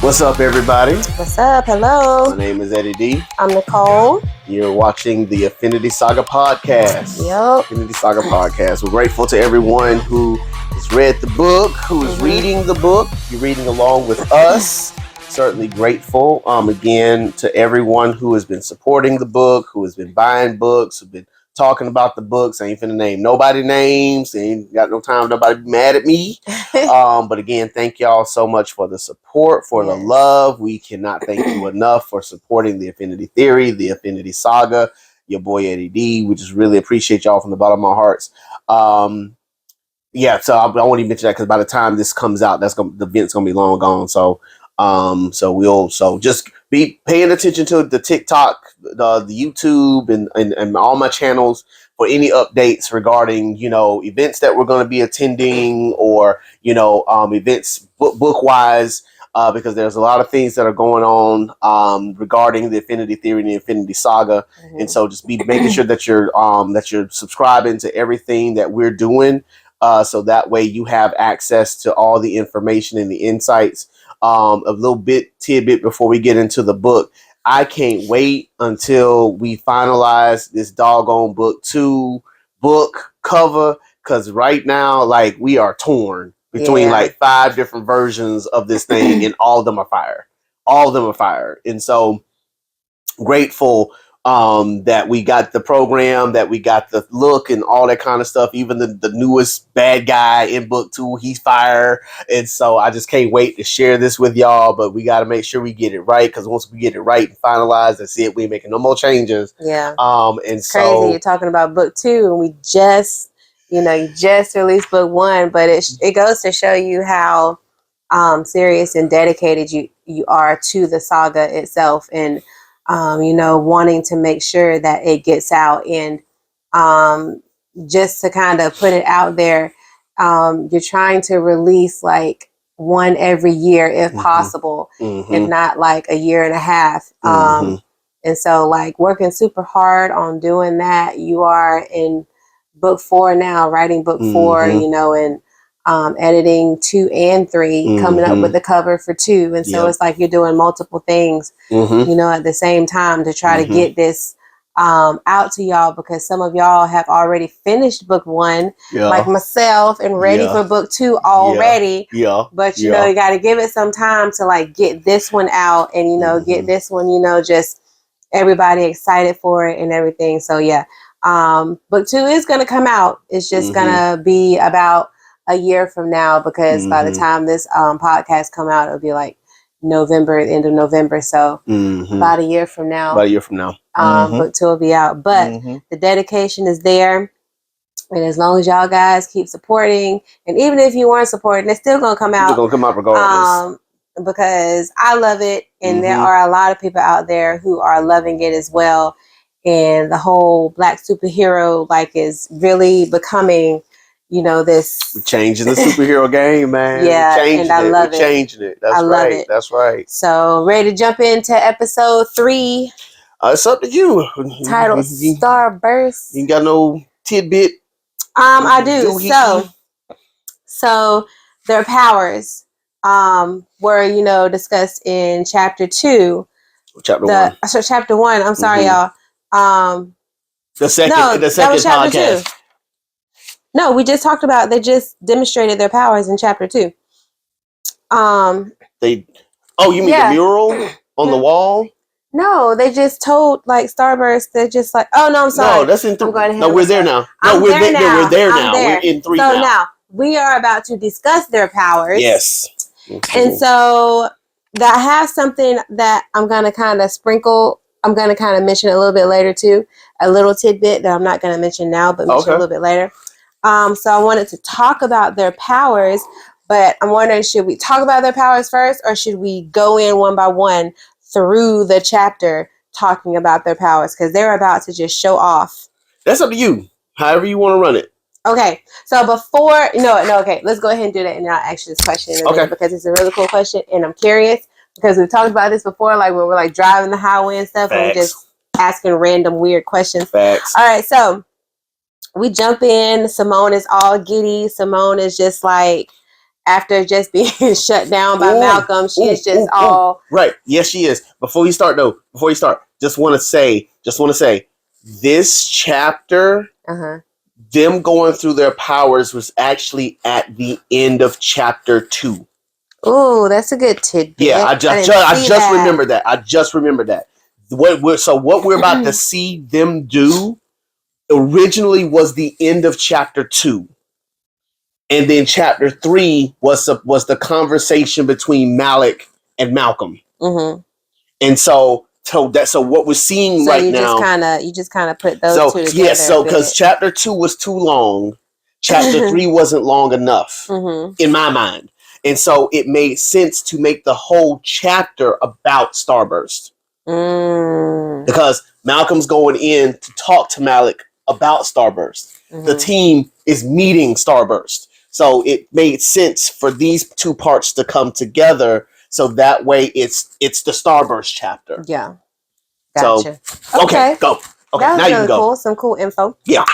What's up, everybody? What's up? Hello. My name is Eddie D. I'm Nicole. You're watching the Affinity Saga podcast. Yep. Affinity Saga podcast. We're grateful to everyone who has read the book, who is reading the book. You're reading along with us. Certainly grateful. Again, to everyone who has been supporting the book, who has been buying books, who've been talking about the books. I ain't finna name nobody names. Ain't got no time. Nobody be mad at me. But again, thank y'all so much for the support, for the love. We cannot thank you enough for supporting the Affinity Theory, the Affinity Saga. Your boy Eddie D. We just really appreciate y'all from the bottom of our hearts. Yeah, so I won't even mention that because by the time this comes out, the event's gonna be long gone. So just be paying attention to the TikTok, the YouTube, and all my channels for any updates regarding, events that we're going to be attending or, events book wise, because there's a lot of things that are going on regarding the Affinity Theory and the Affinity Saga. Mm-hmm. And so just be making sure that you're subscribing to everything that we're doing. So that way you have access to all the information and the insights. A little tidbit before we get into the book. I can't wait until we finalize this doggone book 2 book cover, because right now, we are torn between 5 different versions of this thing, and all of them are fire. All of them are fire. And so grateful that we got the program, that we got the look and all that kind of stuff. Even the newest bad guy in book 2, he's fire. And so I just can't wait to share this with y'all, but we got to make sure we get it right, because once we get it right and finalized, that's it. We ain't making no more changes. Yeah. And it's crazy. You're talking about book 2 and we you just released book 1, but it goes to show you how serious and dedicated you are to the saga itself, and wanting to make sure that it gets out. And just to kind of put it out there, you're trying to release one every year if possible, if not a year and a half. And so working super hard on doing that. You are in book 4 now, writing book 4, and editing 2 and 3, coming up with the cover for 2. And so it's you're doing multiple things, at the same time to try to get this out to y'all, because some of y'all have already finished book 1, like myself, and ready for book 2 already. But you got to give it some time to get this one out, and get this one, just everybody excited for it and everything. So book 2 is going to come out. It's just going to be about a year from now, because by the time this podcast come out, it'll be November, end of November. So about a year from now. Book 2 will be out. But the dedication is there. And as long as y'all guys keep supporting, and even if you weren't supporting, it's still gonna come out. It's gonna come out regardless. Because I love it, and there are a lot of people out there who are loving it as well. And the whole Black superhero is really becoming, this. We're changing the superhero game, man. Yeah, and I love it. We're changing it. That's right. Love it. That's right. So, ready to jump into episode 3? It's up to you. Titled Starburst. You got no tidbit? I do. So their powers were, discussed in chapter 2. Chapter 1. So chapter 1. I'm sorry, y'all. The second podcast. 2. No, we just talked about, they just demonstrated their powers in chapter 2. You mean the mural on the wall? No, they just told Starburst. They're just oh no, I'm sorry. No, that's in 3. No, we're there now. No, we're there now. We're there now. We're in 3 now. So now we are about to discuss their powers. Yes. And so I have something that I'm gonna kind of sprinkle. I'm gonna kind of mention a little bit later too. A little tidbit that I'm not gonna mention now, but mention a little bit later. So I wanted to talk about their powers, but I'm wondering, should we talk about their powers first, or should we go in one by one through the chapter talking about their powers? Because they're about to just show off. That's up to you. However you want to run it. Okay. So before, okay. Let's go ahead and do that, and I'll ask you this question in a minute, because it's a really cool question, and I'm curious, because we've talked about this before, when we're driving the highway and stuff, and we're just asking random weird questions. Facts. All right. So we jump in. Simone is all giddy. Simone is just after just being shut down by Malcolm, she is just all right. Yes, she is. Before you start, just want to say, this chapter, them going through their powers was actually at the end of chapter 2. Ooh, that's a good tidbit. Yeah, I just remembered that. I just remembered that. What we're about to see them do originally was the end of chapter 2. And then chapter 3 was the conversation between Mallack and Malcolm. Mm-hmm. And so what we're seeing right now. You just kind of put those two together. Yes, because chapter 2 was too long. Chapter 3 wasn't long enough in my mind. And so it made sense to make the whole chapter about Starburst. Because Malcolm's going in to talk to Mallack about Starburst. The team is meeting Starburst. So it made sense for these two parts to come together. So that way it's the Starburst chapter. Yeah. Gotcha. So, okay, go. Okay, that was now really you can go. Cool. Some cool info. Yeah.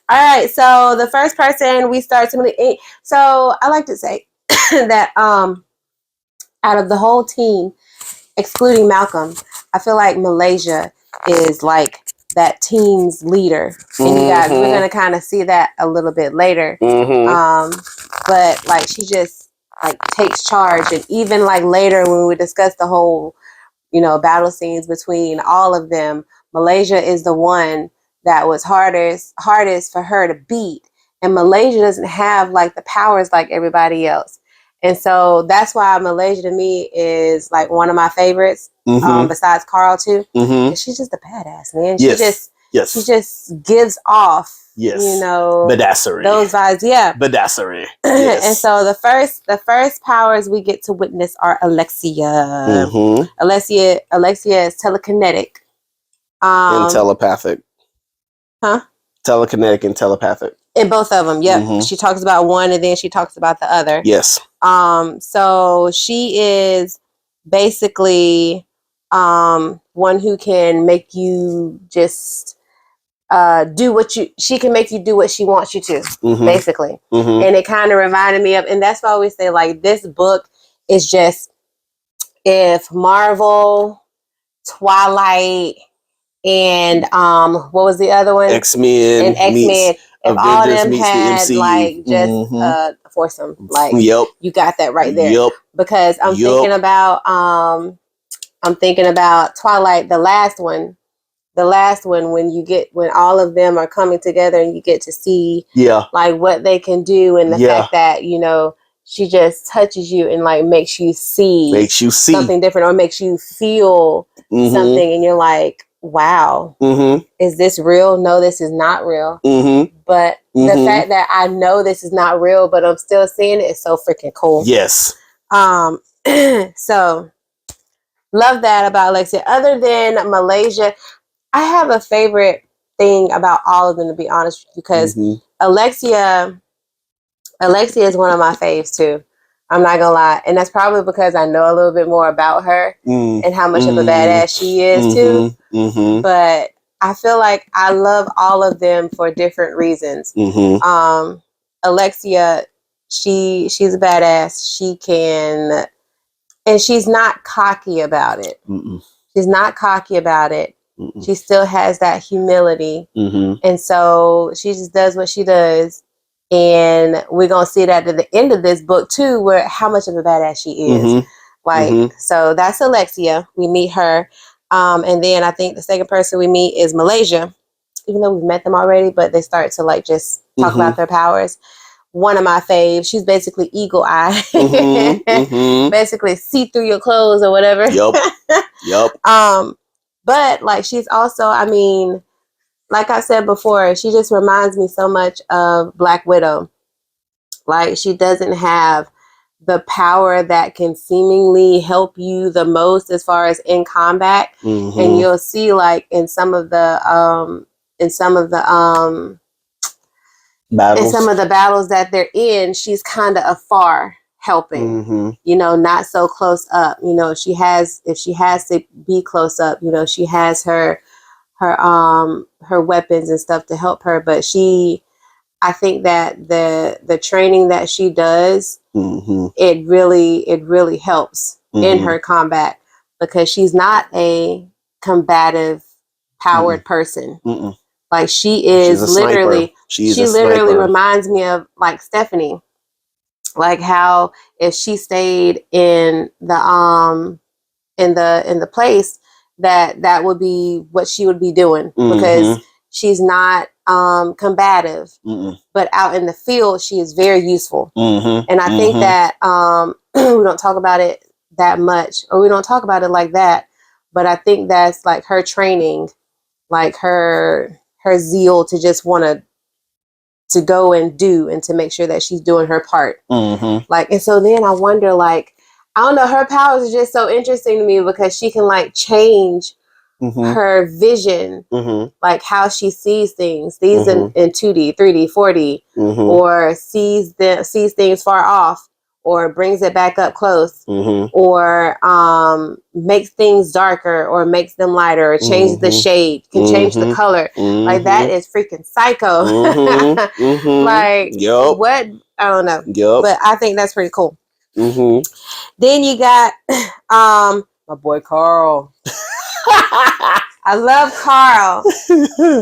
All right. So the first person we start to so I like to say that out of the whole team, excluding Malcolm, I feel like Malaysia is like that team's leader. And you guys, we're gonna kind of see that a little bit later. But like she just like takes charge, and even like later when we discuss the whole, battle scenes between all of them, Malaysia is the one that was hardest for her to beat, and Malaysia doesn't have like the powers like everybody else. And so that's why Malaysia to me is like one of my favorites, besides Carl too. She's just a badass, man. She just gives off, badassery. Those vibes, yeah. Badassery. Yes. And so the first powers we get to witness are Alexia. Alexia is telekinetic. And telepathic. Huh? Telekinetic and telepathic. In both of them, yep. She talks about one and then she talks about the other. Yes. So she is basically one who can make you just she can make you do what she wants you to, basically. And it kind of reminded me of, and that's why I always say like this book is just, if Marvel, Twilight, and what was the other one? X-Men. If all of them had like just foursome, like you got that right there. Because I'm thinking about Twilight, the last one when all of them are coming together and you get to see like what they can do, and the fact that she just touches you and like makes you see something different, or makes you feel something, and you're like, wow, is this real? No, this is not real. But the fact that I know this is not real, but I'm still seeing it is so freaking cool. Yes. So love that about Alexia. Other than Malaysia, I have a favorite thing about all of them, to be honest, because Alexia is one of my faves too. I'm not gonna lie, and that's probably because I know a little bit more about her and how much of a badass she is too. But I feel like I love all of them for different reasons. Alexia, she's a badass. She can, and she's not cocky about it. She's not cocky about it. She still has that humility, and so she just does what she does. And we're gonna see that at the end of this book too, where how much of a badass she is. So that's Alexia. We meet her, and then I think the second person we meet is Malaysia, even though we've met them already, but they start to like just talk about their powers. One of my faves. She's basically eagle eye, basically see through your clothes or whatever. But like she's also, I mean, like I said before, she just reminds me so much of Black Widow. Like she doesn't have the power that can seemingly help you the most as far as in combat. And you'll see like in some of the battles that they're in, she's kind of afar helping, not so close up. If she has to be close up, she has her weapons and stuff to help her. But I think that the training that she does it really helps in her combat, because she's not a combative, powered person. Like she is literally, she literally reminds me of like Stephanie, like how if she stayed in the place, that would be what she would be doing, because she's not combative, but out in the field she is very useful. And I think that we don't talk about it that much, or we don't talk about it like that, but I think that's like her training, like her zeal to just want to go and do, and to make sure that she's doing her part. Like, and so then I wonder, like, I don't know, her powers are just so interesting to me, because she can like change her vision, like how she sees things, in 2D, 3D, 4D, or sees things far off, or brings it back up close, or makes things darker, or makes them lighter, or changes the shade, can change the color. Like that is freaking psycho. Like what? I don't know. But I think that's pretty cool. Then you got my boy Carl. I love Carl.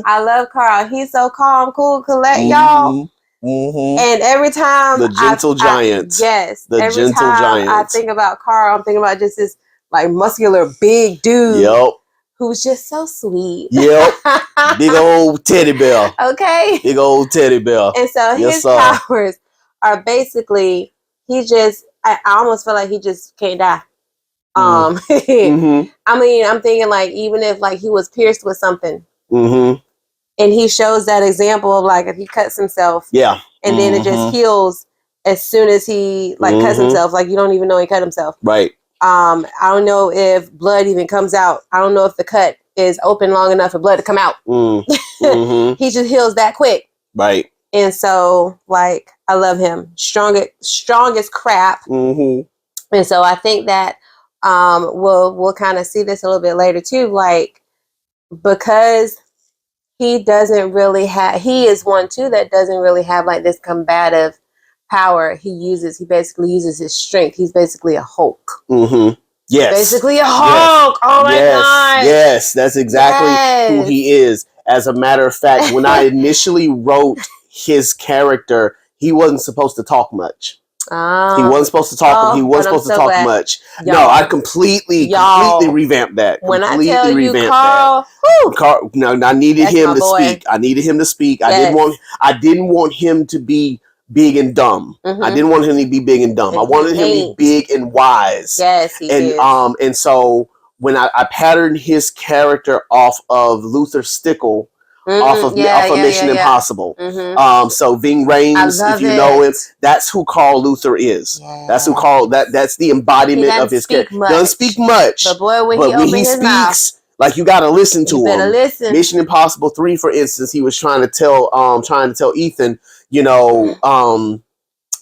I love Carl. He's so calm, cool, collect, y'all. And every time the gentle giant. Yes. The every gentle time giant. I think about Carl, I'm thinking about just this like muscular big dude. Who's just so sweet. Big old teddy bear. Okay. Big old teddy bear. And so his powers are basically, I almost feel like he just can't die. I mean, I'm thinking like, even if like he was pierced with something, and he shows that example of like if he cuts himself, and then it just heals as soon as he like cuts himself, like you don't even know he cut himself. Right. I don't know if blood even comes out. I don't know if the cut is open long enough for blood to come out. He just heals that quick. Right. And so like I love him. Strong as crap. And so I think that we'll kind of see this a little bit later too, like because he is one too that doesn't really have like this combative power. He basically uses his strength. He's basically a Hulk. Yes. Basically a Hulk. Oh my God. Yes, that's exactly who he is. As a matter of fact, when I initially wrote his character, he wasn't supposed to talk much. He wasn't supposed to talk. He wasn't supposed to talk much. Y'all, no, I completely revamped that. When I tell you, Carl, I needed him to speak. I needed him to speak. I didn't want him to be big and dumb. I didn't want him to be big and dumb. I wanted him to be big and wise. Yes, he is. And so when I patterned his character off of Luther Stickle. Off of Mission Impossible. So Ving Rhames, if you know him, that's who Carl Luther is. That's who Carl. That's the embodiment of his character. Doesn't speak much, but boy, when he speaks, mouth, like you got to listen to him. Mission Impossible 3, for instance, he was trying to tell Ethan, hey,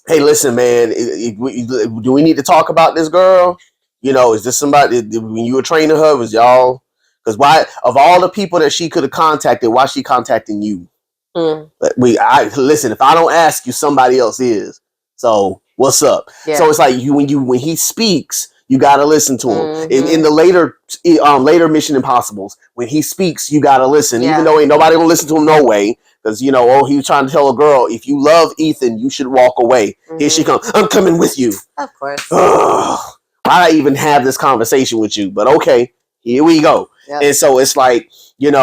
listen, man, do we need to talk about this girl? Is this somebody when you were training her? Was y'all? Because why, of all the people that she could have contacted, why is she contacting you? Listen, if I don't ask you, somebody else is. So what's up? So it's like when he speaks, you gotta listen to him. In the later Mission Impossibles, when he speaks, you gotta listen, even though ain't nobody gonna listen to him no way. Because he was trying to tell a girl, if you love Ethan, you should walk away. Here she comes. I'm coming with you. Of course. Why'd I even have this conversation with you? But okay, here we go. And so it's like, that's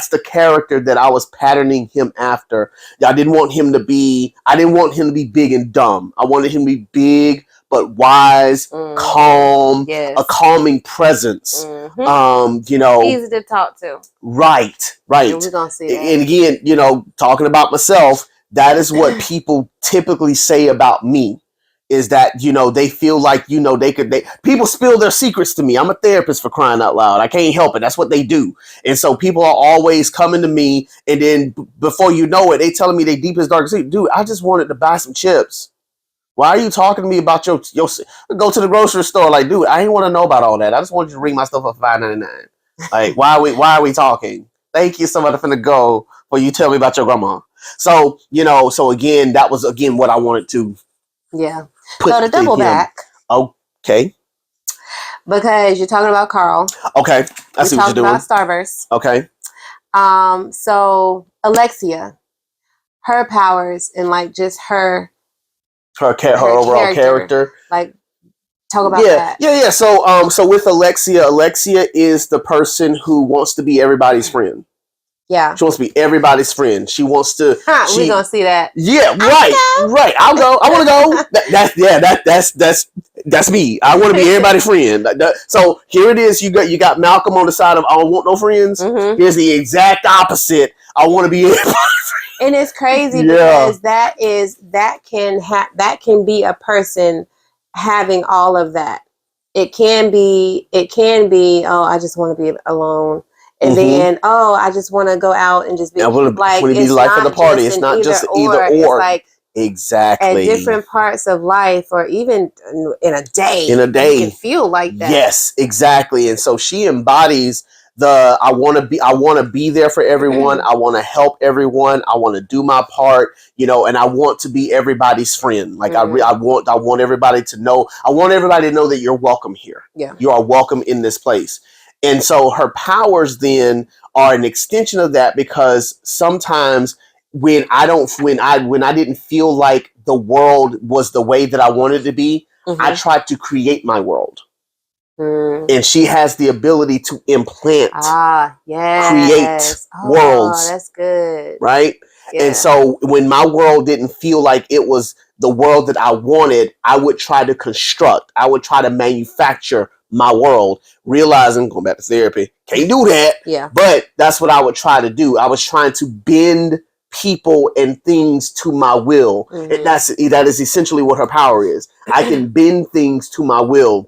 the character that I was patterning him after. I didn't want him to be big and dumb. I wanted him to be big but wise, calm, a calming presence. Easy to talk to. Right. And we're gonna see that. And again, talking about myself, that is what people typically say about me. Is that, they feel like, people spill their secrets to me. I'm a therapist, for crying out loud. I can't help it. That's what they do. And so people are always coming to me, and then before you know it, they telling me they deepest, darkest secret. Dude, I just wanted to buy some chips. Why are you talking to me about your go to the grocery store? Like, dude, I ain't want to know about all that. I just wanted you to ring my stuff up for $5.99. Like, why are we talking? Thank you, somebody finna go, or you tell me about your grandma. So, so again, that was again what I wanted to put So to double back. Okay. Because you're talking about Carl. Okay. I see what you're doing. About Starburst. Okay. So Alexia, her powers and like just her overall character. Like, talk about that. Yeah. So with Alexia is the person who wants to be everybody's friend. Yeah. She wants to be everybody's friend. She wants to. We're gonna see that. Yeah, right. I'll go. I want to go. That's me. I want to be everybody's friend. So here it is. You got Malcolm on the side of I don't want no friends. Mm-hmm. Here's the exact opposite. I want to be everybody's friend. And it's crazy because that can be a person having all of that. It can be. Oh, I just want to be alone. And then, I just want to go out and just be like, it's be life not of the party. Just it's not just either or. It's like exactly at different parts of life, or even in a day. You can feel like that. Yes, exactly. And so she embodies I want to be there for everyone. I want to help everyone. I want to do my part, and I want to be everybody's friend. Like I want everybody to know. I want everybody to know that you're welcome here. Yeah, you are welcome in this place. And so her powers then are an extension of that, because sometimes when I didn't feel like the world was the way that I wanted it to be, I tried to create my world. And she has the ability to implant, create worlds. That's good. Right? Yeah. And so when my world didn't feel like it was the world that I wanted, I would try to construct, I would try to manufacture my world, realizing, going back to therapy, can't do that. Yeah. But that's what I would try to do. I was trying to bend people and things to my will. And that is essentially what her power is. I can bend things to my will,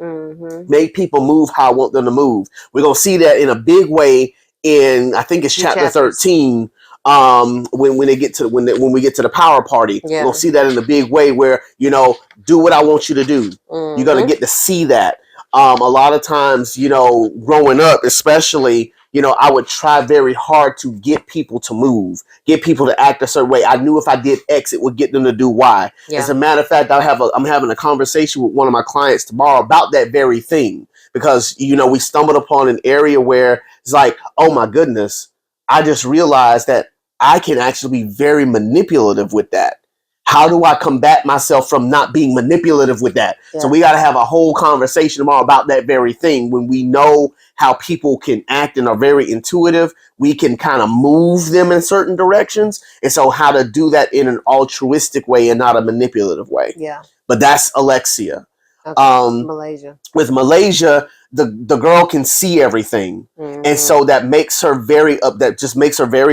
make people move how I want them to move. We're going to see that in a big way in, I think it's chapter 13. When we get to the power party, we'll see that in a big way where, do what I want you to do. You're going to get to see that. A lot of times, growing up, especially, I would try very hard to get people to move, get people to act a certain way. I knew if I did X, it would get them to do Y. Yeah. As a matter of fact, I'm having a conversation with one of my clients tomorrow about that very thing, because, we stumbled upon an area where it's like, oh my goodness, I just realized that I can actually be very manipulative with that. How do I combat myself from not being manipulative with that? Yeah. So we got to have a whole conversation tomorrow about that very thing. When we know how people can act and are very intuitive, we can kind of move them in certain directions. And so how to do that in an altruistic way and not a manipulative way. Yeah. But that's Alexia. Okay. Malaysia. With Malaysia, the girl can see everything. And so that makes her very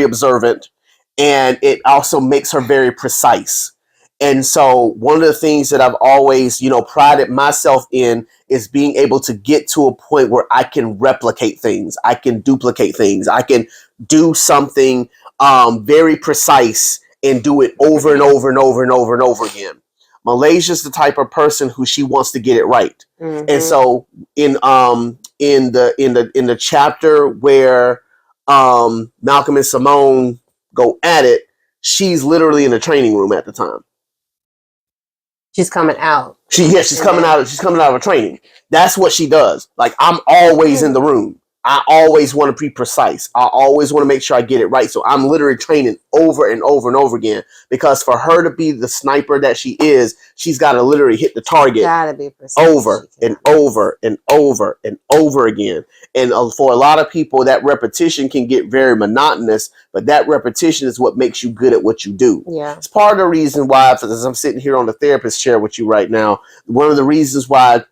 observant. And it also makes her very precise. And so one of the things that I've always, prided myself in is being able to get to a point where I can replicate things. I can duplicate things. I can do something very precise and do it over and over and over and over and over again. Malaysia's the type of person who she wants to get it right. And so in the chapter where Malcolm and Simone go at it, she's literally in the training room at the time. She's coming out. She's coming out of a training. That's what she does. Like, I'm always in the room. I always want to be precise. I always want to make sure I get it right. So I'm literally training over and over and over again, because for her to be the sniper that she is, she's got to literally hit the target over and over and over and over again. And for a lot of people, that repetition can get very monotonous, but that repetition is what makes you good at what you do. Yeah. It's part of the reason why, as I'm sitting here on the therapist chair with you right now, one of the reasons why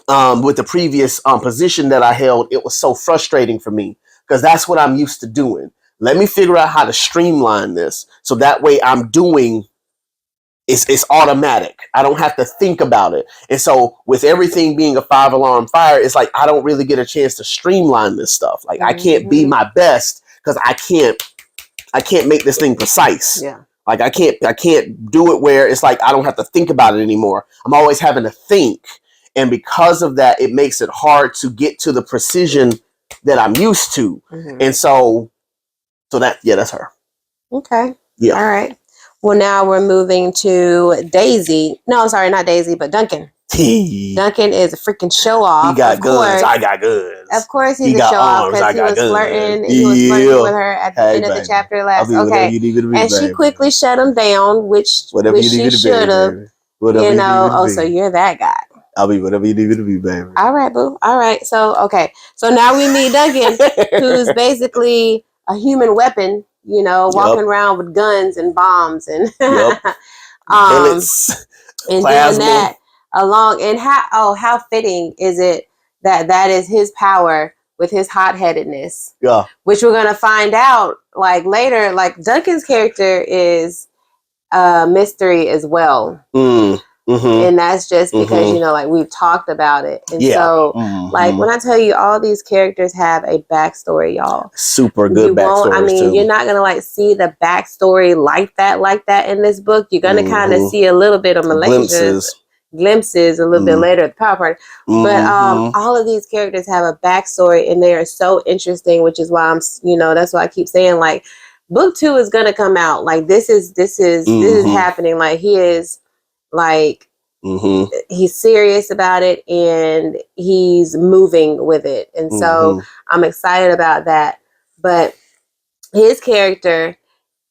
with the previous position that I held, it was so frustrating for me, because that's what I'm used to doing. Let me figure out how to streamline this so that way I'm doing it's automatic. I don't have to think about it. And so with everything being a 5-alarm fire, it's like I don't really get a chance to streamline this stuff. Like I can't be my best because I can't make this thing precise. Yeah. Like I can't do it where it's like I don't have to think about it anymore. I'm always having to think. And because of that, it makes it hard to get to the precision that I'm used to. And so that's her. Okay. Yeah. All right. Well, now we're moving to Daisy. No, sorry, not Daisy, but Duncan. Duncan is a freaking show off. He got of guns. Course. I got guns. Of course, he's He a got show off arms. because I he got was guns. flirting. He was flirting with her at the end of the chapter last. I'll be whatever Okay, you need me to be, and she baby. quickly shut him down, which Whatever you need she me to be, should have. baby. Whatever You you know. need me to Oh, be. so you're that guy. I'll be whatever you need me to be, baby. All right, boo. All right. So okay. So now we meet Duncan, who's basically a human weapon. You know, walking around with guns and bombs and bullets, and plasma. doing that along. And how fitting is it that is his power with his hot-headedness? Yeah. Which we're gonna find out like later. Like Duncan's character is a mystery as well. And that's just because, you know, like we've talked about it. And so, like, when I tell you all these characters have a backstory, y'all. Super good backstory. I mean, you're not going to like see the backstory like that in this book. You're going to kind of see a little bit of glimpses a little bit later at the power party. But all of these characters have a backstory and they are so interesting, which is why I'm, you know, that's why I keep saying like book 2 is going to come out. Like this is happening. Like he is like, he's serious about it and he's moving with it. And so I'm excited about that. But his character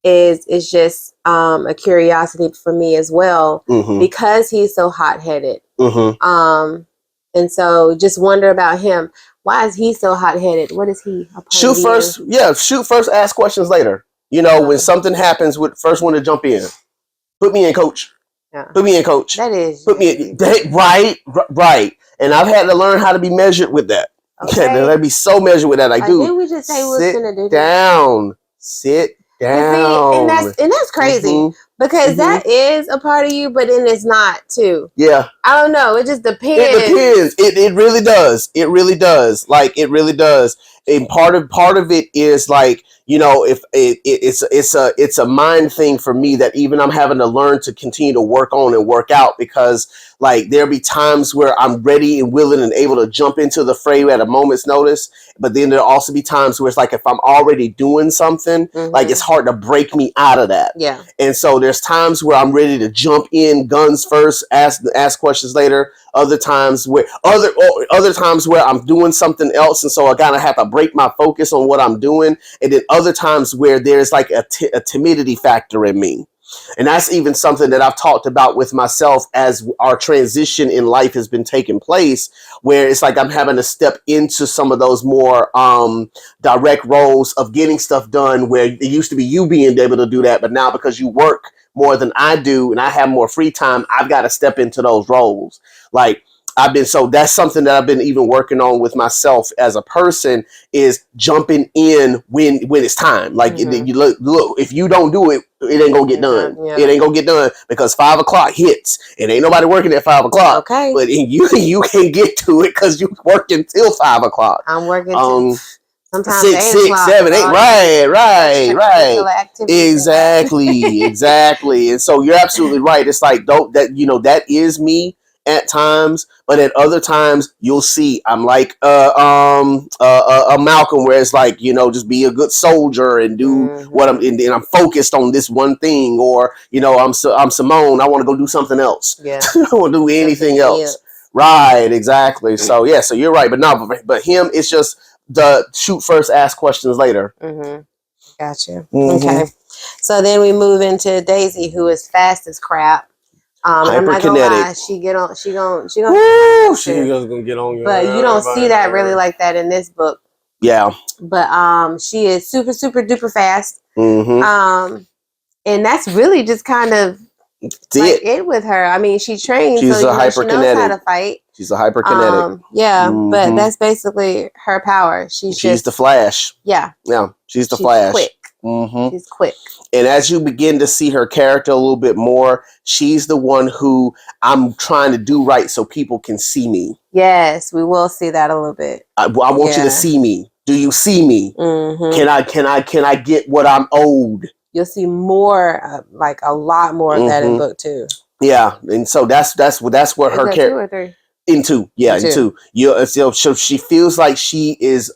is just a curiosity for me as well because he's so hot-headed. And so just wonder about him. Why is he so hot-headed? What is he? Shoot first. Yeah, shoot first, ask questions later. You know, when something happens, with first one to jump in. Put me in, coach. Yeah. Put me in, coach. That is. Put me in. Right. And I've had to learn how to be measured with that. Okay. I'd be so measured with that. Like, dude, didn't we just say we was gonna do down. Sit down. And that's crazy because that is a part of you, but then it's not too. Yeah. I don't know. It just depends. It depends. It really does. It really does. Like it really does. And part of it is like, you know, if it's a mind thing for me that even I'm having to learn to continue to work on and work out, because like there'll be times where I'm ready and willing and able to jump into the fray at a moment's notice. But then there'll also be times where it's like if I'm already doing something, like it's hard to break me out of that. Yeah. And so there's times where I'm ready to jump in guns first, ask questions later. Other times where I'm doing something else, and so I gotta have to break my focus on what I'm doing. And then other times where there's like a timidity factor in me. And that's even something that I've talked about with myself as our transition in life has been taking place, where it's like I'm having to step into some of those more direct roles of getting stuff done, where it used to be you being able to do that. But now because you work more than I do and I have more free time, I've got to step into those roles. Like that's something that I've been even working on with myself as a person, is jumping in when it's time. Like you look, if you don't do it, it ain't gonna get done. Yeah. It ain't gonna get done because 5 o'clock hits and ain't nobody working at 5 o'clock. Okay. But you can't get to it because you working till 5 o'clock. I'm working till sometimes 6, 7, 8. Right. Exactly. And so you're absolutely right. It's like that is me at times, but at other times you'll see I'm like a Malcolm, where it's like, you know, just be a good soldier and do what and I'm focused on this one thing, or you know, I'm Simone, I want to go do something else. I don't want to do anything else. Right, exactly. So yeah, so you're right, but him, it's just the shoot first, ask questions later. Gotcha. Okay, so then we move into Daisy, who is fast as crap. I'm not gonna lie, she gonna get on you. But you don't see that really like that in this book. Yeah. But she is super, super duper fast. And that's really just kind of like it with her. I mean, she trains, she's so she knows how to fight. She's a hyperkinetic. But that's basically her power. She's the Flash. Yeah. She's the Flash. Quick. She's quick. And as you begin to see her character a little bit more, she's the one who I'm trying to do right so people can see me. Yes, we will see that a little bit. I want you to see me. Do you see me? Can I get what I'm owed? You'll see more, like a lot more of that in book 2. Yeah, and so that's where her character. 2 or 3? In 2. So she feels like she is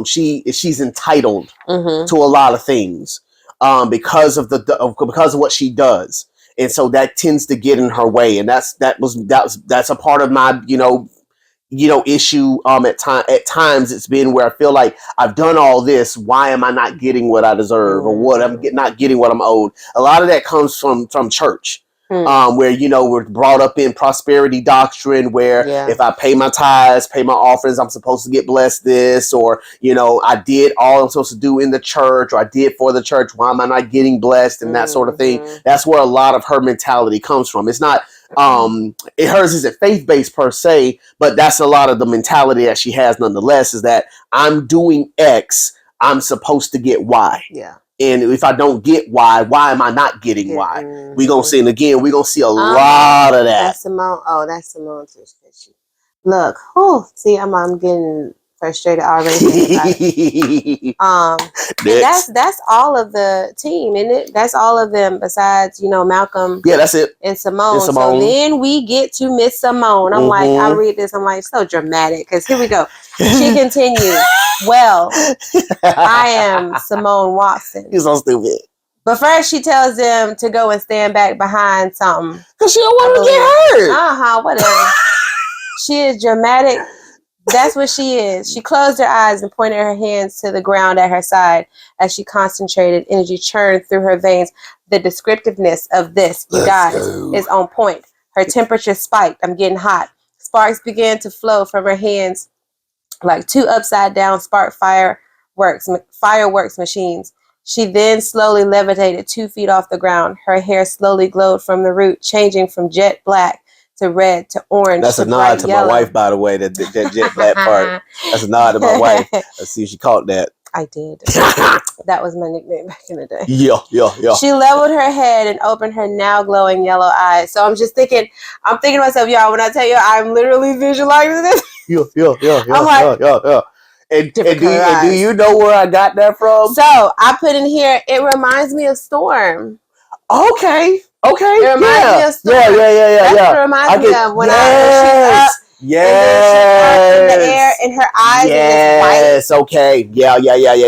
she's entitled to a lot of things. because of because of what she does, and so that tends to get in her way, and that's a part of my issue. At times it's been where I feel like I've done all this. Why am I not getting what I deserve, or what not getting what I'm owed? A lot of that comes from church. Where we're brought up in prosperity doctrine, where if I pay my tithes, pay my offerings, I'm supposed to get blessed this, or I did all I'm supposed to do in the church, or I did for the church. Why am I not getting blessed, and that sort of thing? That's where a lot of her mentality comes from. It's not hers isn't faith-based per se, but that's a lot of the mentality that she has nonetheless, is that I'm doing X, I'm supposed to get Y. Yeah. And if I don't get why am I not getting why? We're going to see it again. We're going to see a lot of that. That's Simone. Oh, that's Simone. Look. See, I'm getting frustrated already. That's all of the team, isn't it? That's all of them besides, Malcolm. Yeah, that's it. And Simone. So then we get to Miss Simone. I'm like, I read this. I'm like, so dramatic. Because here we go. She continues. Well, I am Simone Watson. You're so stupid. But first she tells them to go and stand back behind something. Because she don't want to get hurt. Whatever. She is dramatic. That's what she is. She closed her eyes and pointed her hands to the ground at her side as she concentrated. Energy churned through her veins. The descriptiveness of this, you guys, is on point. Her temperature spiked. I'm getting hot. Sparks began to flow from her hands like two upside down spark fireworks machines. She then slowly levitated 2 feet off the ground. Her hair slowly glowed from the root, changing from jet black to red to orange. That's a nod to my wife, by the way, that jet black part. That's a nod to my wife. Let's see if she caught that. I did. That was my nickname back in the day. Yeah. She leveled her head and opened her now glowing yellow eyes. So I'm thinking to myself, y'all, when I tell you, I'm literally visualizing this. Yeah. I'm like, yeah. And do you know where I got that from? So I put in here, it reminds me of Storm. Okay. It reminds me of Storm. Yeah. That's what it reminds me of when she's up. Yes. And then she's up in the air and her eyes are just white. Okay. Yeah.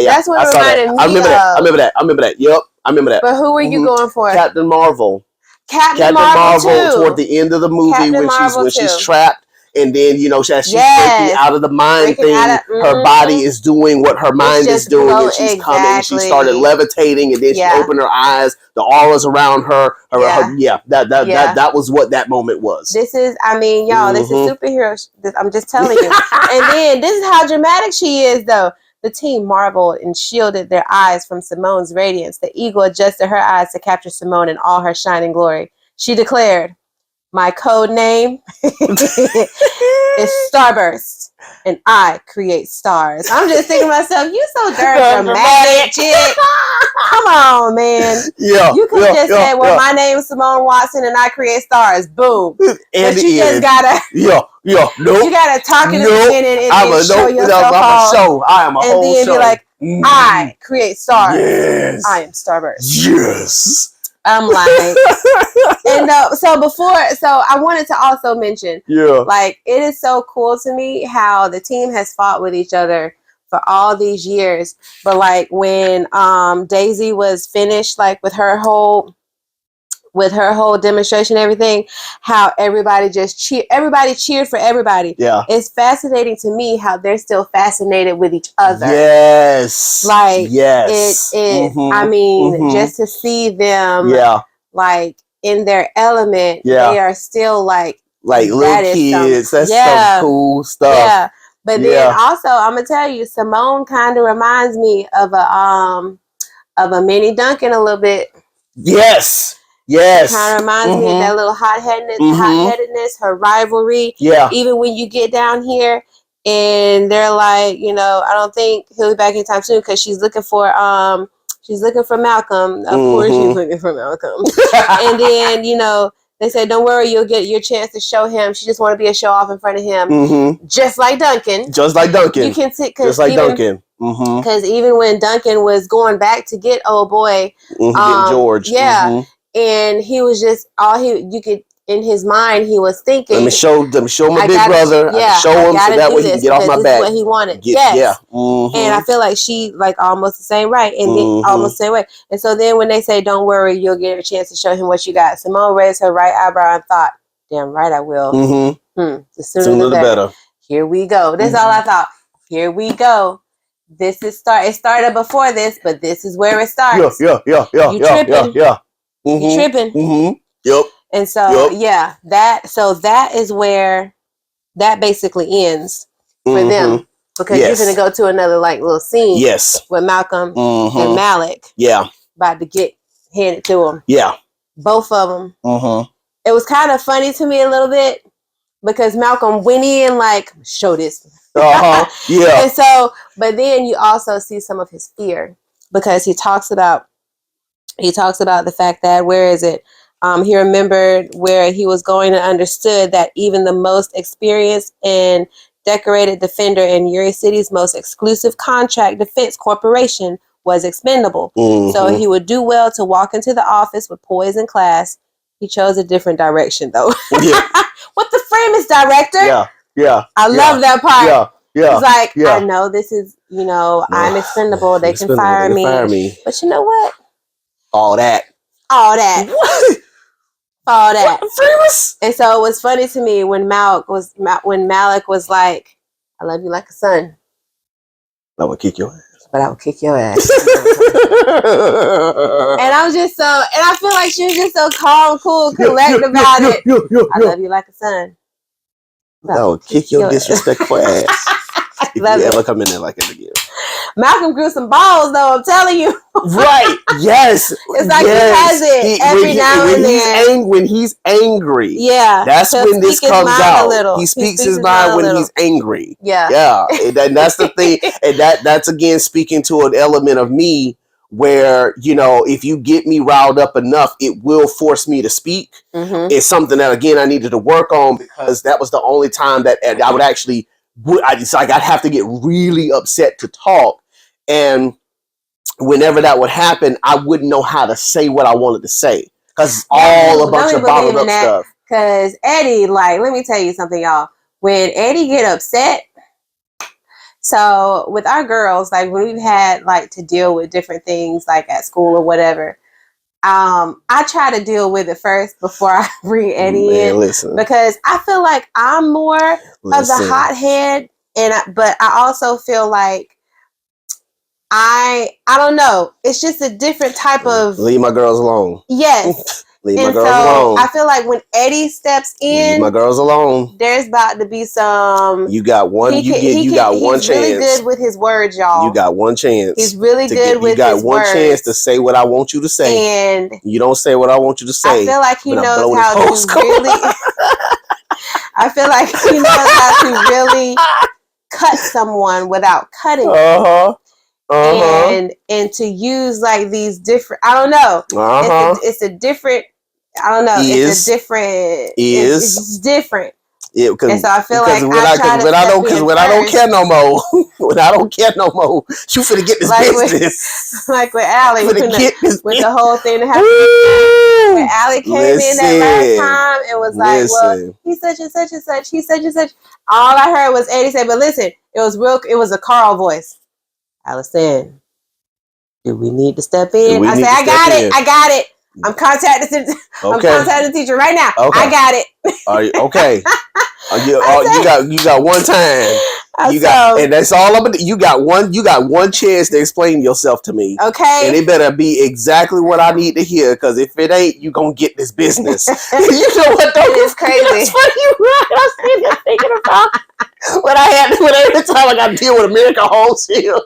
That's what it reminded me I remember that. Yep. I remember that. But who were you going for? Captain Marvel. Captain Marvel toward the end of the movie when she's trapped. And then, as she's breaking out of the mind thing, her body is doing what her mind is doing. And she's coming. She started levitating, and then she opened her eyes. The auras around her. That was what that moment was. This is, y'all, this is superhero. I'm just telling you. And then this is how dramatic she is, though. The team marveled and shielded their eyes from Simone's radiance. The eagle adjusted her eyes to capture Simone in all her shining glory. She declared, "My code name is Starburst, and I create stars." I'm just thinking to myself, you so darn dramatic, chick. Come on, man. Yeah. You could just say, well, my name is Simone Watson, and I create stars. Boom. But you just gotta. Nope. You gotta talk in the beginning and then show yourself off. I am a whole show. And then be like, I create stars. Yes. I am Starburst. Yes. I'm like, and so I wanted to also mention, like, it is so cool to me how the team has fought with each other for all these years. But like when Daisy was finished, like with her whole demonstration, everything, how everybody cheered for everybody. Yeah. It's fascinating to me how they're still fascinated with each other. Yes. Like, yes. Just to see them like in their element, they are still like little kids. That's some cool stuff. Yeah. But then also I'm gonna tell you, Simone kind of reminds me of a mini Duncan a little bit. Yes. Kind of reminds me of that little hot-headedness, her rivalry. Yeah. Even when you get down here and they're like, I don't think he'll be back anytime soon because she's looking for Malcolm. Of course she's looking for Malcolm. And then, they say, don't worry, you'll get your chance to show him. She just want to be a show off in front of him. Just like Duncan. You can see, just like Duncan. Because even when Duncan was going back to get old boy, get George. and he was just in his mind, he was thinking, let me show my big brother. Yeah, show him so that way he can get off my back. This is what he wanted. Yeah. And I feel like she like almost the same right, and then almost the same way. And so then when they say, "Don't worry, you'll get a chance to show him what you got," Simone raised her right eyebrow and thought, "Damn right, I will." The sooner the better. Here we go. That's all I thought. Here we go. This is It started before this, but this is where it starts. Yeah. You tripping. Yep. And so that is where that basically ends for them, because you're gonna go to another like little scene. Yes. With Malcolm and Mallack. Yeah. About to get handed to him. Yeah. Both of them. It was kind of funny to me a little bit because Malcolm went in like, show this. Yeah. And so, but then you also see some of his fear because he talks about the fact that, where is it? He remembered where he was going and understood that even the most experienced and decorated defender in Uri City's most exclusive contract defense corporation was expendable. So he would do well to walk into the office with poise and class. He chose a different direction, though. What the frame is, director? Yeah. I love that part. Yeah. It's like, I know this is, I'm expendable. They can fire me. But you know what? All that. What? All that. And so it was funny to me when Mallack was like, "I love you like a son. I would kick your ass. But I would kick your ass." And I was just and I feel like she was just so calm, cool, collect about it. I love you like a son. I would kick your disrespectful ass if you ever come in there like it again. Malcolm grew some balls, though, I'm telling you. Right. Yes. It's like he has it every now and then. When he's angry. Yeah. That's when this comes out. He speaks his mind when he's angry. Yeah. Yeah. And that's the thing. And that's, again, speaking to an element of me where, if you get me riled up enough, it will force me to speak. It's something that, again, I needed to work on, because that was the only time that I would actually... I'd have to get really upset to talk. And whenever that would happen, I wouldn't know how to say what I wanted to say, because it's all a bunch of bottled up stuff. Because Eddie, like, let me tell you something, y'all. When Eddie get upset, so with our girls, like when we've had like to deal with different things like at school or whatever, I try to deal with it first before I bring Eddie in. Listen. Because I feel like I'm more of the hothead, but I also feel like I don't know. It's just a different type of... Leave my girls alone. Yes. Leave my girls alone. I feel like when Eddie steps in... Leave my girls alone. There's about to be some... You got one. You got one chance. He's really good with his words, y'all. You got one chance. He's really good with his words. You got one chance to say what I want you to say. And you don't say what I want you to say. I feel like he knows how to really... I feel like he knows how to really cut someone without cutting. And to use like these different, I don't know. It's a different, I don't know. It's different. Yeah, and so I feel like when I don't care no more, when I don't care no more, you finna get this business. Like with Allie, with the whole thing that happened. When Allie came in that last time, it was like, well, he's such and such and such. He's such and such. All I heard was Eddie say, but listen, it was a Carl voice. Allison, do we need to step in? I said, I got it. I'm contacting the teacher right now. Okay. I got it. Are you okay? You got one time. And that's all I'm gonna do. You got one chance to explain yourself to me. Okay. And it better be exactly what I need to hear, because if it ain't, you gonna get this business. You know what though? It is crazy. That's funny, right? I'm sitting there thinking about when every time I gotta deal with America Wholesale.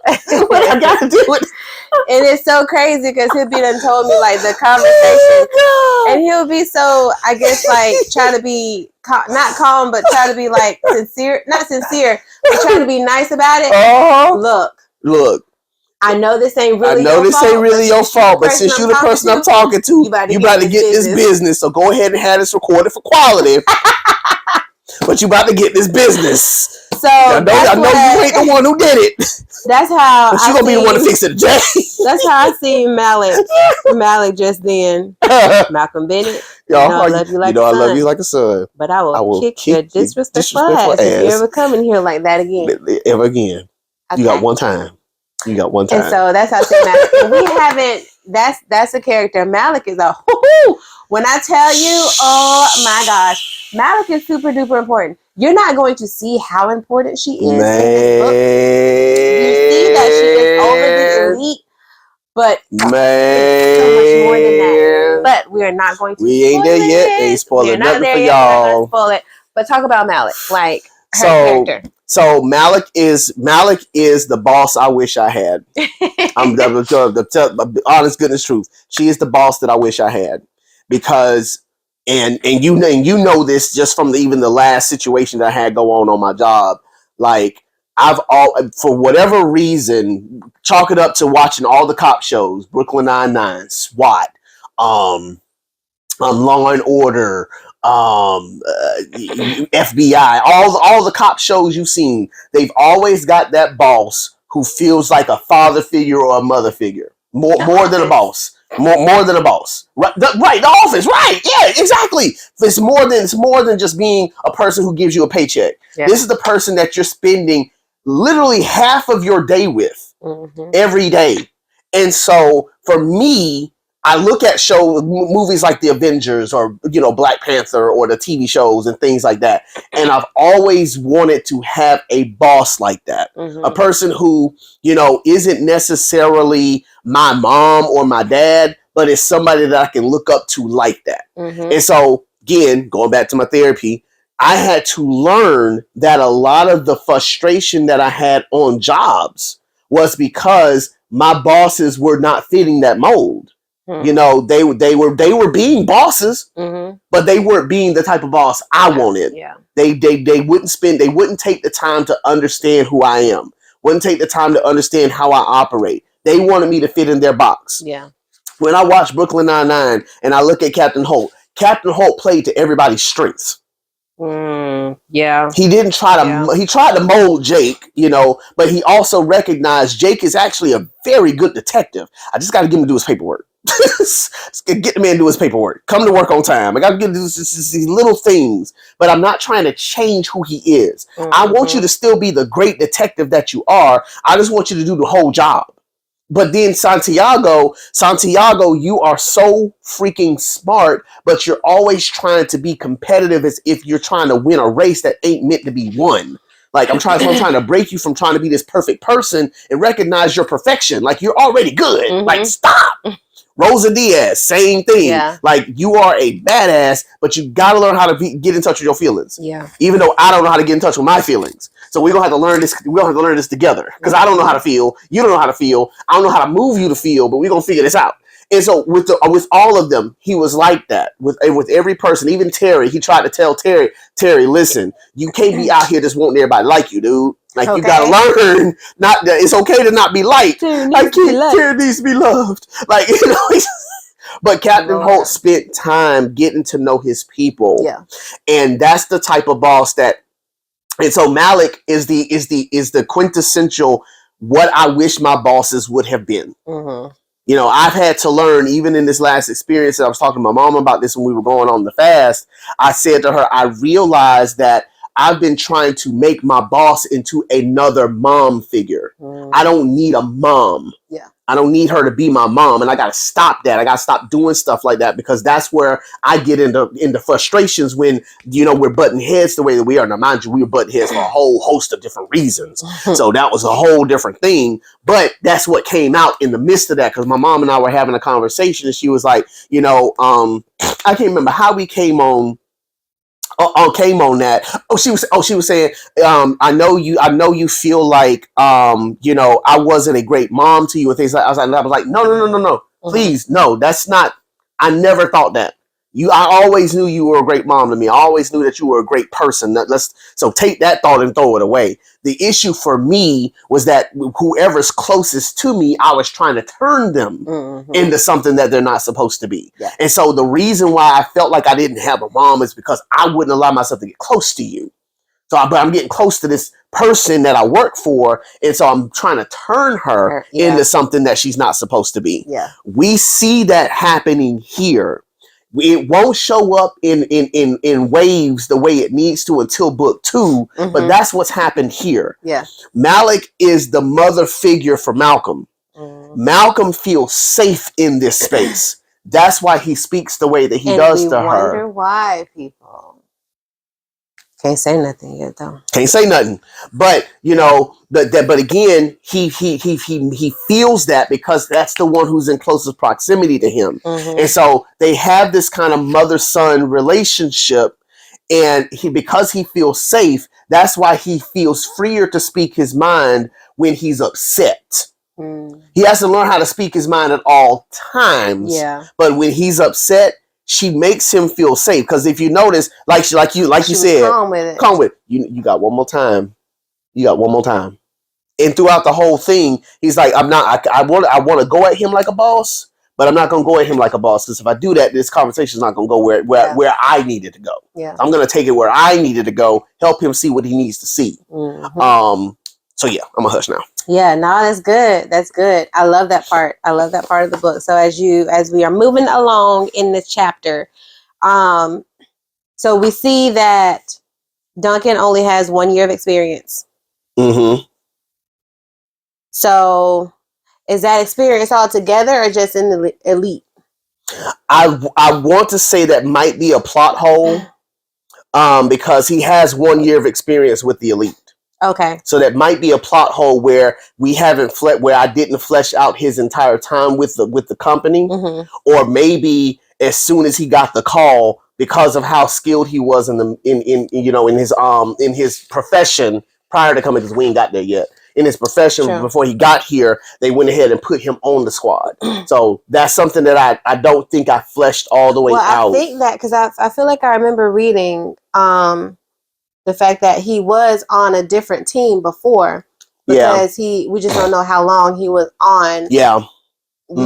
When I gotta deal with... And it's so crazy because he'll be done told me like the conversation, and he'll be so, I guess, like try to be not calm, but try to be like not sincere, but trying to be nice about it. Look. I know this ain't really your fault, but since you're the person I'm talking to, you about to get this business. So go ahead and have this recorded for quality. But you about to get this business. So I know you ain't the one who did it. That's how She's gonna be the one to fix it, Jay. That's how I see Mallack just then. Malcolm Bennett. Yo, I love you like a son. I love you like a son. But I will kick your disrespectful ass if you ever come in here like that again. Ever again. Okay. You got one time. You got one time. And so that's how I say Mallack. We haven't. That's a character. Mallack is a when I tell you, oh my gosh, Mallack is super duper important. You're not going to see how important she is in this book. You see that she is over the elite, but so much more than that. But we are not going to. We ain't there yet. Ain't spoiling nothing for y'all. Not spoil it. But talk about Mallack, like her character. So Mallack is the boss I wish I had. I'm the honest goodness truth. She is the boss that I wish I had, because and you know this just from even the last situation that I had go on my job. Like for whatever reason, chalk it up to watching all the cop shows, Brooklyn Nine-Nine, SWAT, Law and Order, FBI, all the cop shows you've seen. They've always got that boss who feels like a father figure or a mother figure, more than a boss. More than a boss, right? The Office, right? Yeah, exactly. It's more than just being a person who gives you a paycheck. Yeah. This is the person that you're spending literally half of your day with every day. And so for me, I look at movies like The Avengers or Black Panther or the TV shows and things like that, and I've always wanted to have a boss like that, a person who isn't necessarily my mom or my dad, but is somebody that I can look up to like that. And so again, going back to my therapy, I had to learn that a lot of the frustration that I had on jobs was because my bosses were not fitting that mold. They were being bosses, but they weren't being the type of boss I wanted. Yeah. They wouldn't take the time to understand who I am. Wouldn't take the time to understand how I operate. They wanted me to fit in their box. Yeah. When I watch Brooklyn Nine-Nine and I look at Captain Holt played to everybody's strengths. Yeah. He didn't try to he tried to mold Jake, but he also recognized Jake is actually a very good detective. I just got to get him to do his paperwork. Get the man to do his paperwork. Come to work on time. I got to get these little things, but I'm not trying to change who he is. I want you to still be the great detective that you are. I just want you to do the whole job. But then Santiago, you are so freaking smart, but you're always trying to be competitive as if you're trying to win a race that ain't meant to be won. Like I'm trying to break you from trying to be this perfect person and recognize your perfection. Like you're already good. Like stop. Rosa Diaz, same thing. Yeah. Like you are a badass, but you got to learn how to get in touch with your feelings. Yeah. Even though I don't know how to get in touch with my feelings. So we're going to have to learn this. We're going to have to learn this together because I don't know how to feel. You don't know how to feel. I don't know how to move you to feel, but we're going to figure this out. And so with all of them, he was like that with every person, even Terry. He tried to tell Terry, listen, you can't be out here just wanting everybody to like you, dude. Like you gotta learn not that it's okay to not be liked. Terry needs to be loved. Like but Captain Holt spent time getting to know his people. Yeah. And that's the type of boss that. And so Mallack is the quintessential what I wish my bosses would have been. I've had to learn, even in this last experience, and I was talking to my mom about this when we were going on the fast. I said to her, I realized that I've been trying to make my boss into another mom figure. I don't need a mom. Yeah. I don't need her to be my mom. And I got to stop that. I got to stop doing stuff like that because that's where I get into frustrations when, we're butting heads the way that we are. Now, mind you, we were butting heads for a whole host of different reasons. So that was a whole different thing. But that's what came out in the midst of that because my mom and I were having a conversation and she was like, I can't remember how we came on that. She was saying, I know you feel like, I wasn't a great mom to you and things like that. I was like, no. Please, no, that's not, I never thought that. I always knew you were a great mom to me. I always knew that you were a great person. So take that thought and throw it away. The issue for me was that whoever's closest to me, I was trying to turn them into something that they're not supposed to be. Yeah. And so the reason why I felt like I didn't have a mom is because I wouldn't allow myself to get close to you. but I'm getting close to this person that I work for, and so I'm trying to turn her into something that she's not supposed to be. Yeah. We see that happening here. It won't show up in waves the way it needs to until book 2, but that's what's happened here. Yeah. Mallack is the mother figure for Malcolm. Malcolm feels safe in this space. That's why he speaks the way that he does to her. And we wonder why, people. Can't say nothing yet, though. Can't say nothing, but you know, but again, he feels that because that's the one who's in closest proximity to him, and so they have this kind of mother-son relationship, and because he feels safe, that's why he feels freer to speak his mind when he's upset. He has to learn how to speak his mind at all times. Yeah. But when he's upset, she makes him feel safe. Because if you notice, like you said, calm with it. Calm with it. You got one more time. You got one more time. And throughout the whole thing, he's like, I'm not. I want to go at him like a boss, but I'm not going to go at him like a boss. Because if I do that, this conversation's not going to go where I needed to go. Yeah. I'm going to take it where I needed to go. Help him see what he needs to see. So yeah, I'm a hush now. Yeah, no, that's good. That's good. I love that part. I love that part of the book. So as we are moving along in this chapter, so we see that Duncan only has 1 year of experience. So is that experience all together or just in the elite? I want to say that might be a plot hole, because he has 1 year of experience with the elite. Okay. So that might be a plot hole where we haven't where I didn't flesh out his entire time with the company, or maybe as soon as he got the call, because of how skilled he was in his profession prior to coming, because we ain't got there yet. In his profession, before he got here, they went ahead and put him on the squad. So that's something that I don't think I fleshed all the way out. I think that because I feel like I remember reading the fact that he was on a different team before, because we just don't know how long he was on the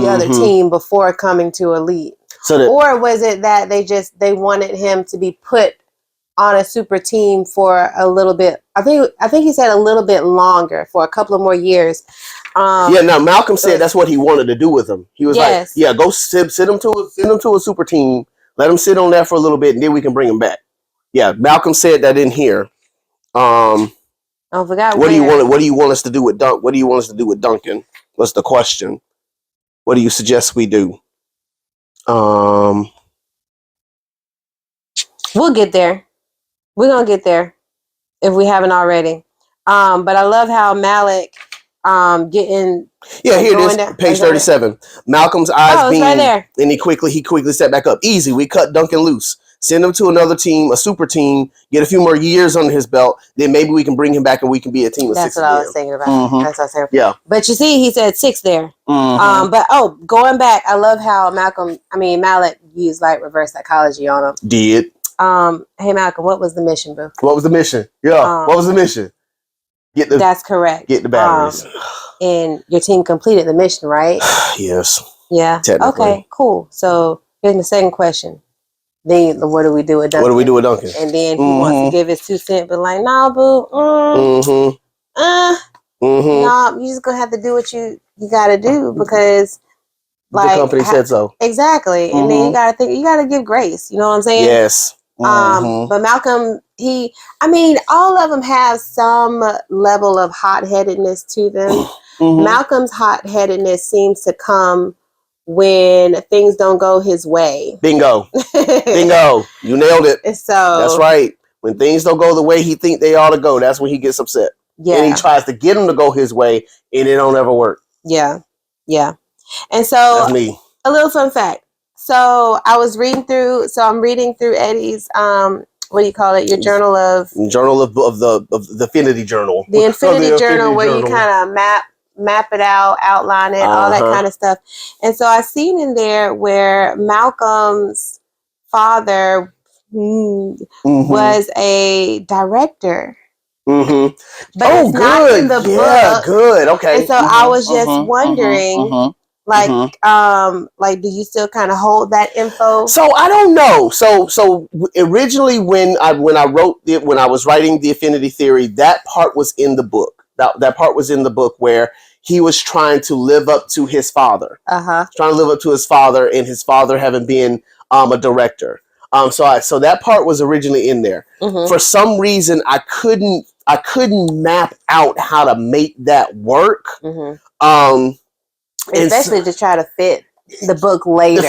other team before coming to elite. Or was it that they wanted him to be put on a super team for a little bit? I think he said a little bit longer, for a couple of more years. Malcolm said that's what he wanted to do with him. He was like, "Yeah, go send him to a super team. Let him sit on that for a little bit, and then we can bring him back." Yeah, Malcolm said that in here. I forgot. What do you want us to do with What do you want us to do with Duncan? What's the question? What do you suggest we do? We'll get there. We're gonna get there if we haven't already. But I love how Mallack getting here it is, page 37. Malcolm's eyes beamed, right there. And he quickly set back up. Easy, we cut Duncan loose. Send him to another team, a super team, get a few more years under his belt, then maybe we can bring him back and we can be a team of 6 again. That's what I was thinking about. That's what I was saying. Yeah. But you see, he said 6 there. But going back, I love how Mallack used like reverse psychology on him. Did. Hey Malcolm, what was the mission, boo? What was the mission? Yeah. What was the mission? That's correct. Get the batteries. And your team completed the mission, right? Yes. Yeah. Technically. Okay, cool. So here's the second question. Then what do we do with Duncan? What do we do with Duncan? And then he wants to give his 2 cents, but like, nah, boo. Nah, you just gonna have to do what you gotta do, because the company said so. Exactly. And then you gotta give grace. You know what I'm saying? Yes. But Malcolm, all of them have some level of hot-headedness to them. Malcolm's hot-headedness seems to come when things don't go his way. Bingo. Bingo. You nailed it. So that's right. When things don't go the way he think they ought to go, that's when he gets upset. Yeah. And he tries to get them to go his way, and it don't ever work. Yeah. Yeah. And so that's me. A little fun fact. So I'm reading through Eddie's what do you call it? Your journal of the Affinity Journal. The Infinity Journal, where you kind of map it out, outline it, all that kind of stuff. And so I seen in there where Malcolm's father was a director. But it's not in the book. Good. Okay. And so I was just wondering Like, like, do you still kind of hold that info? So I don't know. So originally when I wrote it, when I was writing the Affinity Theory, that part was in the book. That part was in the book where he was trying to live up to his father. Trying to live up to his father, and his father having been a director. So that part was originally in there. For some reason, I couldn't map out how to make that work. Especially to try to fit the book later.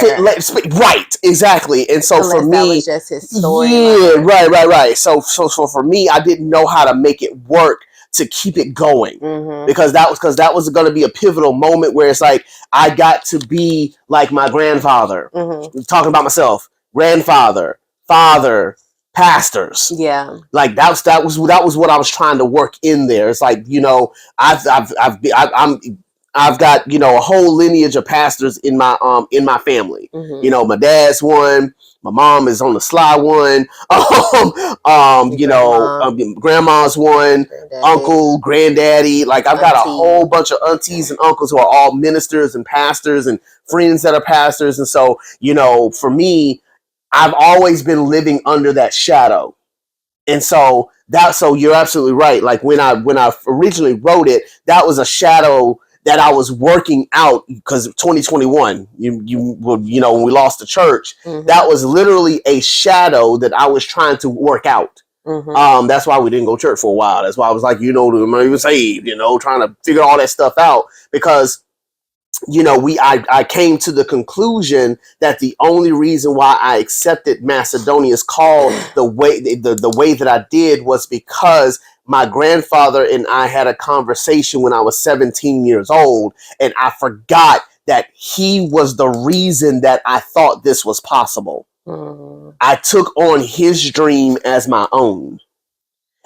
Right, exactly. And so for me, that was just his story. Yeah, right. So for me, I didn't know how to make it work to keep it going, because that was going to be a pivotal moment where it's like I got to be like my grandfather. Talking about myself, grandfather, father, pastors. Yeah, like that was what I was trying to work in there. It's like, I've got, a whole lineage of pastors in my family. My dad's one. My mom is on the sly one. Grandma's one. Granddaddy. Uncle, granddaddy. Like I've got a whole bunch of aunties and uncles who are all ministers and pastors and friends that are pastors. And so, for me, I've always been living under that shadow. And so you're absolutely right. Like when I originally wrote it, that was a shadow that I was working out, because 2021, when we lost the church, that was literally a shadow that I was trying to work out. That's why we didn't go to church for a while. That's why I was like, am I even saved? Trying to figure all that stuff out, because I came to the conclusion that the only reason why I accepted Macedonia's call the way that I did was because my grandfather and I had a conversation when I was 17 years old, and I forgot that he was the reason that I thought this was possible. I took on his dream as my own.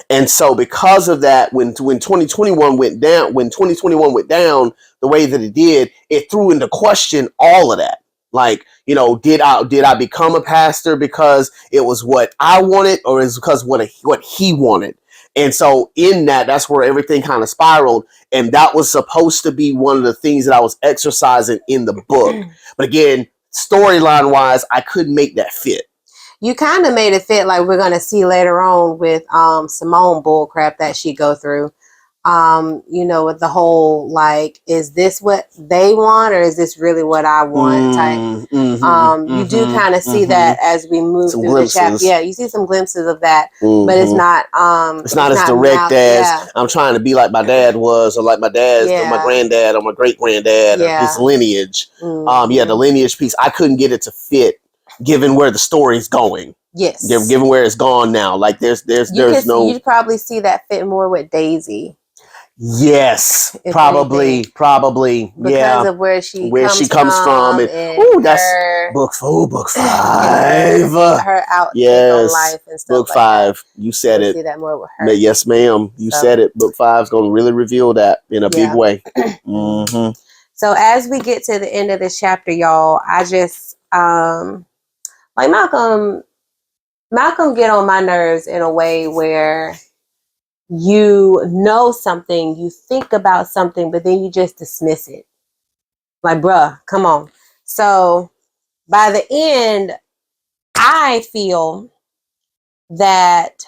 And so because of that, when 2021 went down, the way that it did, it threw into question all of that. Like, did I become a pastor because it was what I wanted, or is it because what he wanted? And so in that's where everything kind of spiraled. And that was supposed to be one of the things that I was exercising in the book. But again, storyline wise, I couldn't make that fit. You kind of made it fit, like we're going to see later on with Simone bullcrap that she go through. With the whole, like, is this what they want, or is this really what I want type? You do kind of see that as we move through the chapter. Yeah, you see some glimpses of that, but it's not it's not as direct as I'm trying to be like my dad was, or like my dad, or my granddad, or my great granddad, or his lineage. The lineage piece, I couldn't get it to fit, given where the story's going. Yes, given where it's gone now. Like there's no. You'd probably see that fit more with Daisy. Yes, probably, because of where she comes from, and that's book 5. Her outlook on life and stuff. Book 5, you said it. See that more with her. Yes, ma'am, you said it. Book 5 is going to really reveal that in a big way. So as we get to the end of this chapter, y'all, I just like Malcolm get on my nerves in a way where you know something, you think about something, but then you just dismiss it. Like, bruh, come on. So by the end, I feel that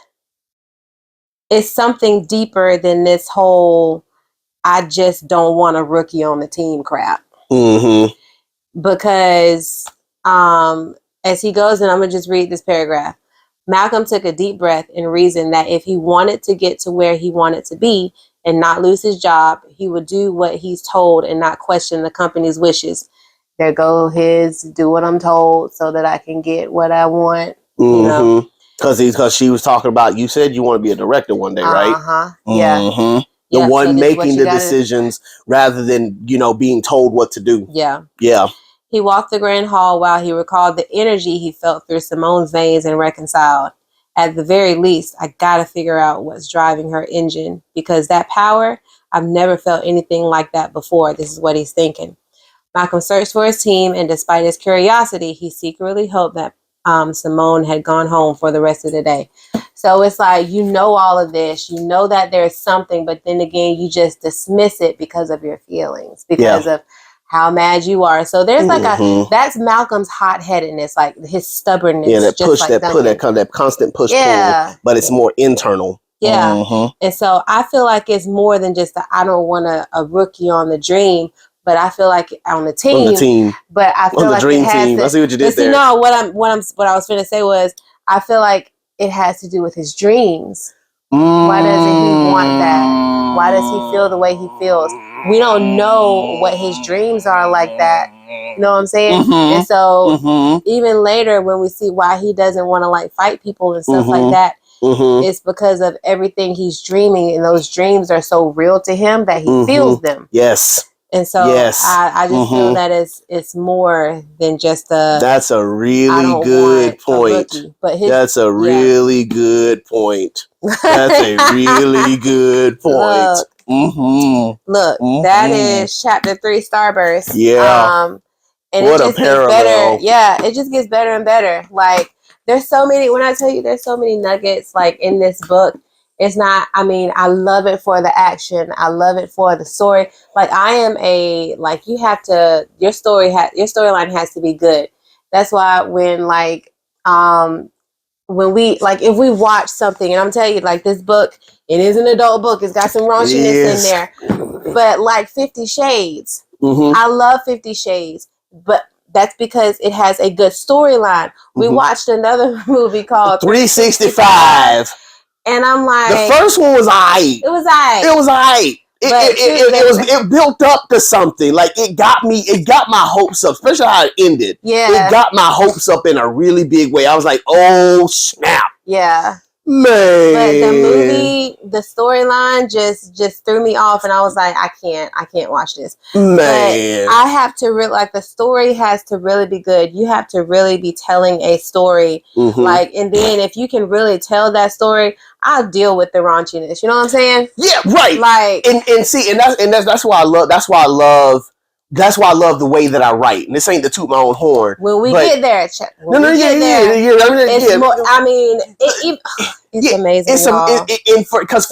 it's something deeper than this whole I just don't want a rookie on the team crap. Because as he goes, and I'm going to just read this paragraph. Malcolm took a deep breath and reasoned that if he wanted to get to where he wanted to be and not lose his job, he would do what he's told and not question the company's wishes. There go his do what I'm told so that I can get what I want. Because she was talking about, you said you want to be a director one day, right? Yeah. The one making the decisions rather than, being told what to do. Yeah. He walked the grand hall while he recalled the energy he felt through Simone's veins and reconciled. At the very least, I gotta figure out what's driving her engine, because that power, I've never felt anything like that before. This is what he's thinking. Malcolm searched for his team, and despite his curiosity, he secretly hoped that Simone had gone home for the rest of the day. So it's like, all of this, that there's something, but then again, you just dismiss it because of your feelings, because of how mad you are. So there's like Mm-hmm. that's Malcolm's hot-headedness, like his stubbornness. Yeah, that just push, like that Duncan. put, that constant push Yeah. pull, but it's more internal. Yeah. Mm-hmm. And so I feel like it's more than just I don't want a rookie on the dream, but I feel like on the team. But I feel on the like dream it has team. to, I see what you did there. No, what I was going to say was I feel like it has to do with his dreams. Why doesn't he want that? Why does he feel the way he feels? We don't know what his dreams are like that. You know what I'm saying? Mm-hmm. And so even later when we see why he doesn't want to like fight people and stuff like that, it's because of everything he's dreaming, and those dreams are so real to him that he feels them. Yes. And so I just feel that it's more than just that's a really good point. Rookie, but that's a really good point. That's a really good point. Look, that is chapter 3, Starburst. Yeah. And what it just a parallel. Gets better. Yeah, it just gets better and better. Like there's so many. When I tell you, there's so many nuggets like in this book. It's not. I mean, I love it for the action. I love it for the story. Like I am you have to. Your storyline has to be good. That's why when we if we watch something, and I'm telling you, like this book, it is an adult book. It's got some raunchiness in there, but like 50 Shades, I love 50 Shades, but that's because it has a good storyline. We watched another movie called 365, and I'm like, the first one was aight. It was aight. It was aight. It built up to something. Like it got my hopes up, especially how it ended. Yeah. It got my hopes up in a really big way. I was like, oh snap. Yeah. Man. But the movie, the storyline just threw me off, and I was like, I can't watch this. Man. But I have to the story has to really be good. You have to really be telling a story. And then if you can really tell that story, I'll deal with the raunchiness. You know what I'm saying? Yeah, right. Like that's why I love the way that I write. And this ain't to toot my own horn. When we get there, it's amazing. Because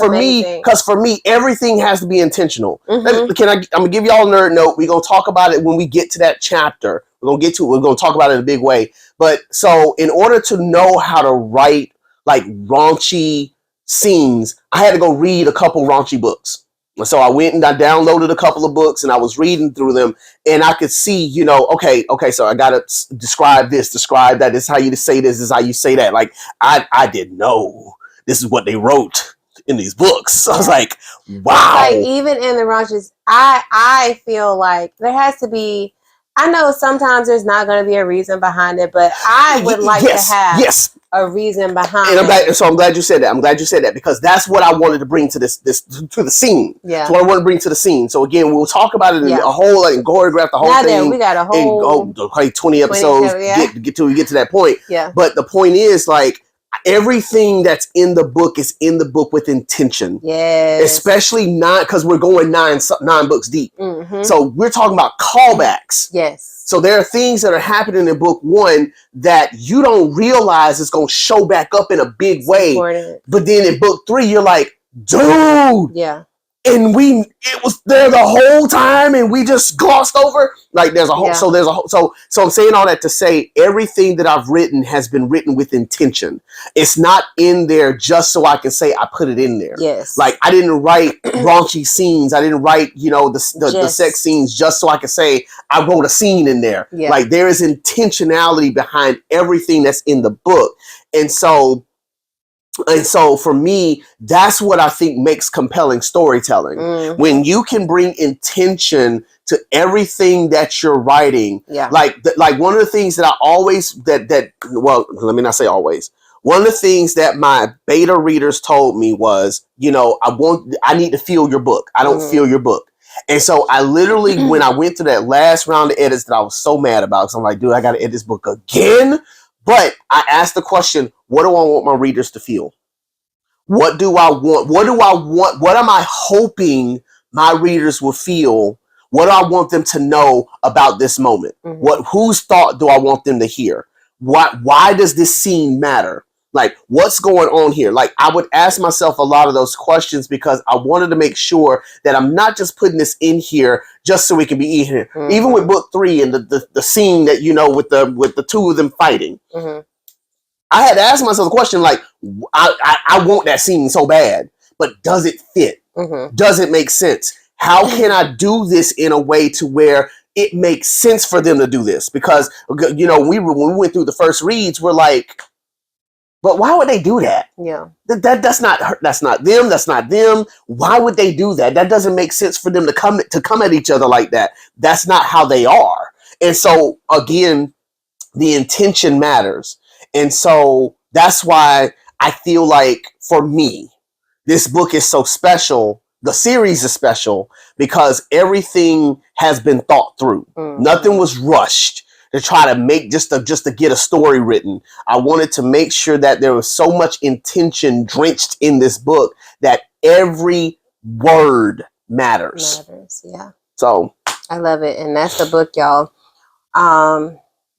for me, everything has to be intentional. I'm gonna give y'all a nerd note. We're gonna talk about it when we get to that chapter. We're gonna talk about it in a big way. But so in order to know how to write like raunchy scenes, I had to go read a couple raunchy books. So I went and I downloaded a couple of books and I was reading through them, and I could see, okay, so I gotta describe this, describe that. This is how you say this is how you say that. Like I didn't know this is what they wrote in these books. So I was like, wow. Like even in the raunches, I feel like there has to be. I know sometimes there's not going to be a reason behind it, but I would like to have a reason behind it. So I'm glad you said that. I'm glad you said that because that's what I wanted to bring to to the scene. Yeah. That's what I want to bring to the scene. So again, we'll talk about it in a whole, like, choreograph the whole thing. There, we got a whole 20 episodes. Get to that point. Yeah. But the point is, like, everything that's in the book is in the book with intention. Yes. Especially because we're going nine books deep. So we're talking about callbacks. Yes. So there are things that are happening in book 1 that you don't realize is going to show back up in a big way. Important. But then in book 3, you're like, dude. Yeah. And it was there the whole time and we just glossed over. Like there's a whole, so I'm saying all that to say everything that I've written has been written with intention. It's not in there just so I can say I put it in there. Yes. Like I didn't write raunchy scenes. I didn't write, the sex scenes just so I could say I wrote a scene in there. Yeah. Like there is intentionality behind everything that's in the book. And so for me, that's what I think makes compelling storytelling. When you can bring intention to everything that you're writing. Yeah. Like one of the things that I always, well, let me not say always. One of the things that my beta readers told me was, I need to feel your book. I don't feel your book. And so I literally, when I went through that last round of edits that I was so mad about, because I'm like, dude, I got to edit this book again. But I asked the question, what do I want my readers to feel? What do I want? What do I want? What am I hoping my readers will feel? What do I want them to know about this moment? Whose thought do I want them to hear? Why does this scene matter? Like, what's going on here? Like, I would ask myself a lot of those questions because I wanted to make sure that I'm not just putting this in here just so it can be in here. Mm-hmm. Even with book 3 and the scene that, you know, with the two of them fighting, mm-hmm. I had to ask myself the question, like, I want that scene so bad, but does it fit? Mm-hmm. Does it make sense? How can I do this in a way to where it makes sense for them to do this? Because, you know, when we went through the first reads, we're like, but why would they do that? Yeah, that's not them. That's not them. Why would they do that? That doesn't make sense for them to come at each other like that. That's not how they are. And so again, the intention matters. And so that's why I feel like for me, this book is so special. The series is special because everything has been thought through. Mm-hmm. Nothing was rushed to try to make just to get a story written. I wanted to make sure that there was so much intention drenched in this book that every word matters. Yeah. So I love it. And that's the book, y'all.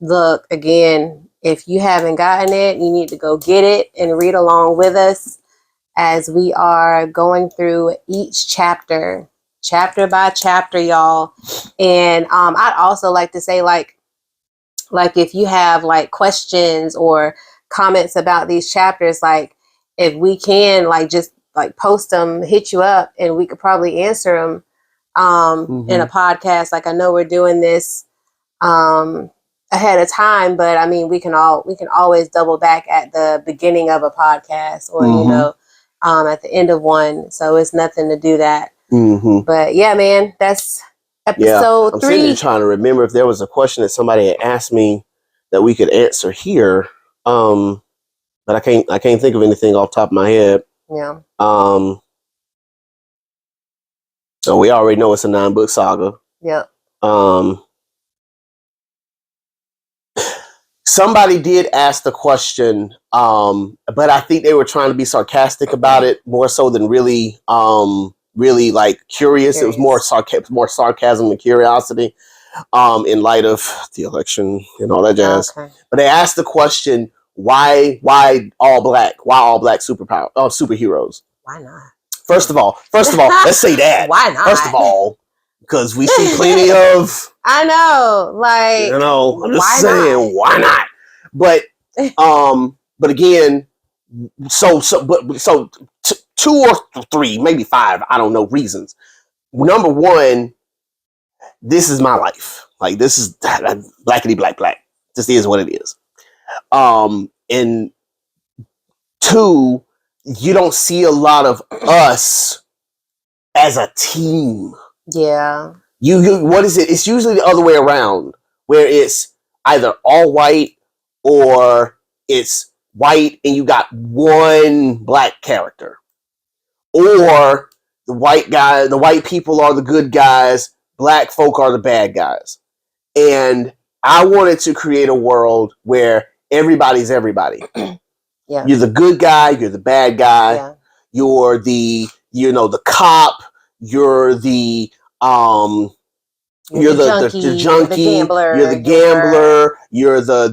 Look, again, if you haven't gotten it, you need to go get it and read along with us as we are going through each chapter by chapter, y'all. And I'd also like to say, like if you have like questions or comments about these chapters, like if we can like just like post them, hit you up, and we could probably answer them mm-hmm. in a podcast. Like I know we're doing this ahead of time, but I mean we can always double back at the beginning of a podcast or mm-hmm. you know at the end of one. So it's nothing to do that. Mm-hmm. But yeah, man, that's episode 3. I'm sitting here trying to remember if there was a question that somebody had asked me that we could answer here. But I can't think of anything off the top of my head. Yeah. So we already know it's a 9-book saga. Yep. Somebody did ask the question, but I think they were trying to be sarcastic about it more so than really like curious. It was more sarcasm and curiosity in light of the election and all that jazz. Okay. But they asked the question, why all black? Why all black superheroes? Why not? First of all, let's say that. Why not? First of all, because we see plenty of. I know, like, you know, I'm just saying, why not? But again, so 2 or 3, maybe 5, I don't know, reasons. Number one, this is my life. Like, this is blackity black. This is what it is. And 2, you don't see a lot of us as a team. Yeah. You what is it? It's usually the other way around, where it's either all white or it's white and you got one black character. Or the white people are the good guys, black folk are the bad guys. And I wanted to create a world where everybody's everybody. Yeah. You're the good guy, you're the bad guy, yeah. You're the cop, you're the you're the junkie, the gambler, you're the gambler, you're the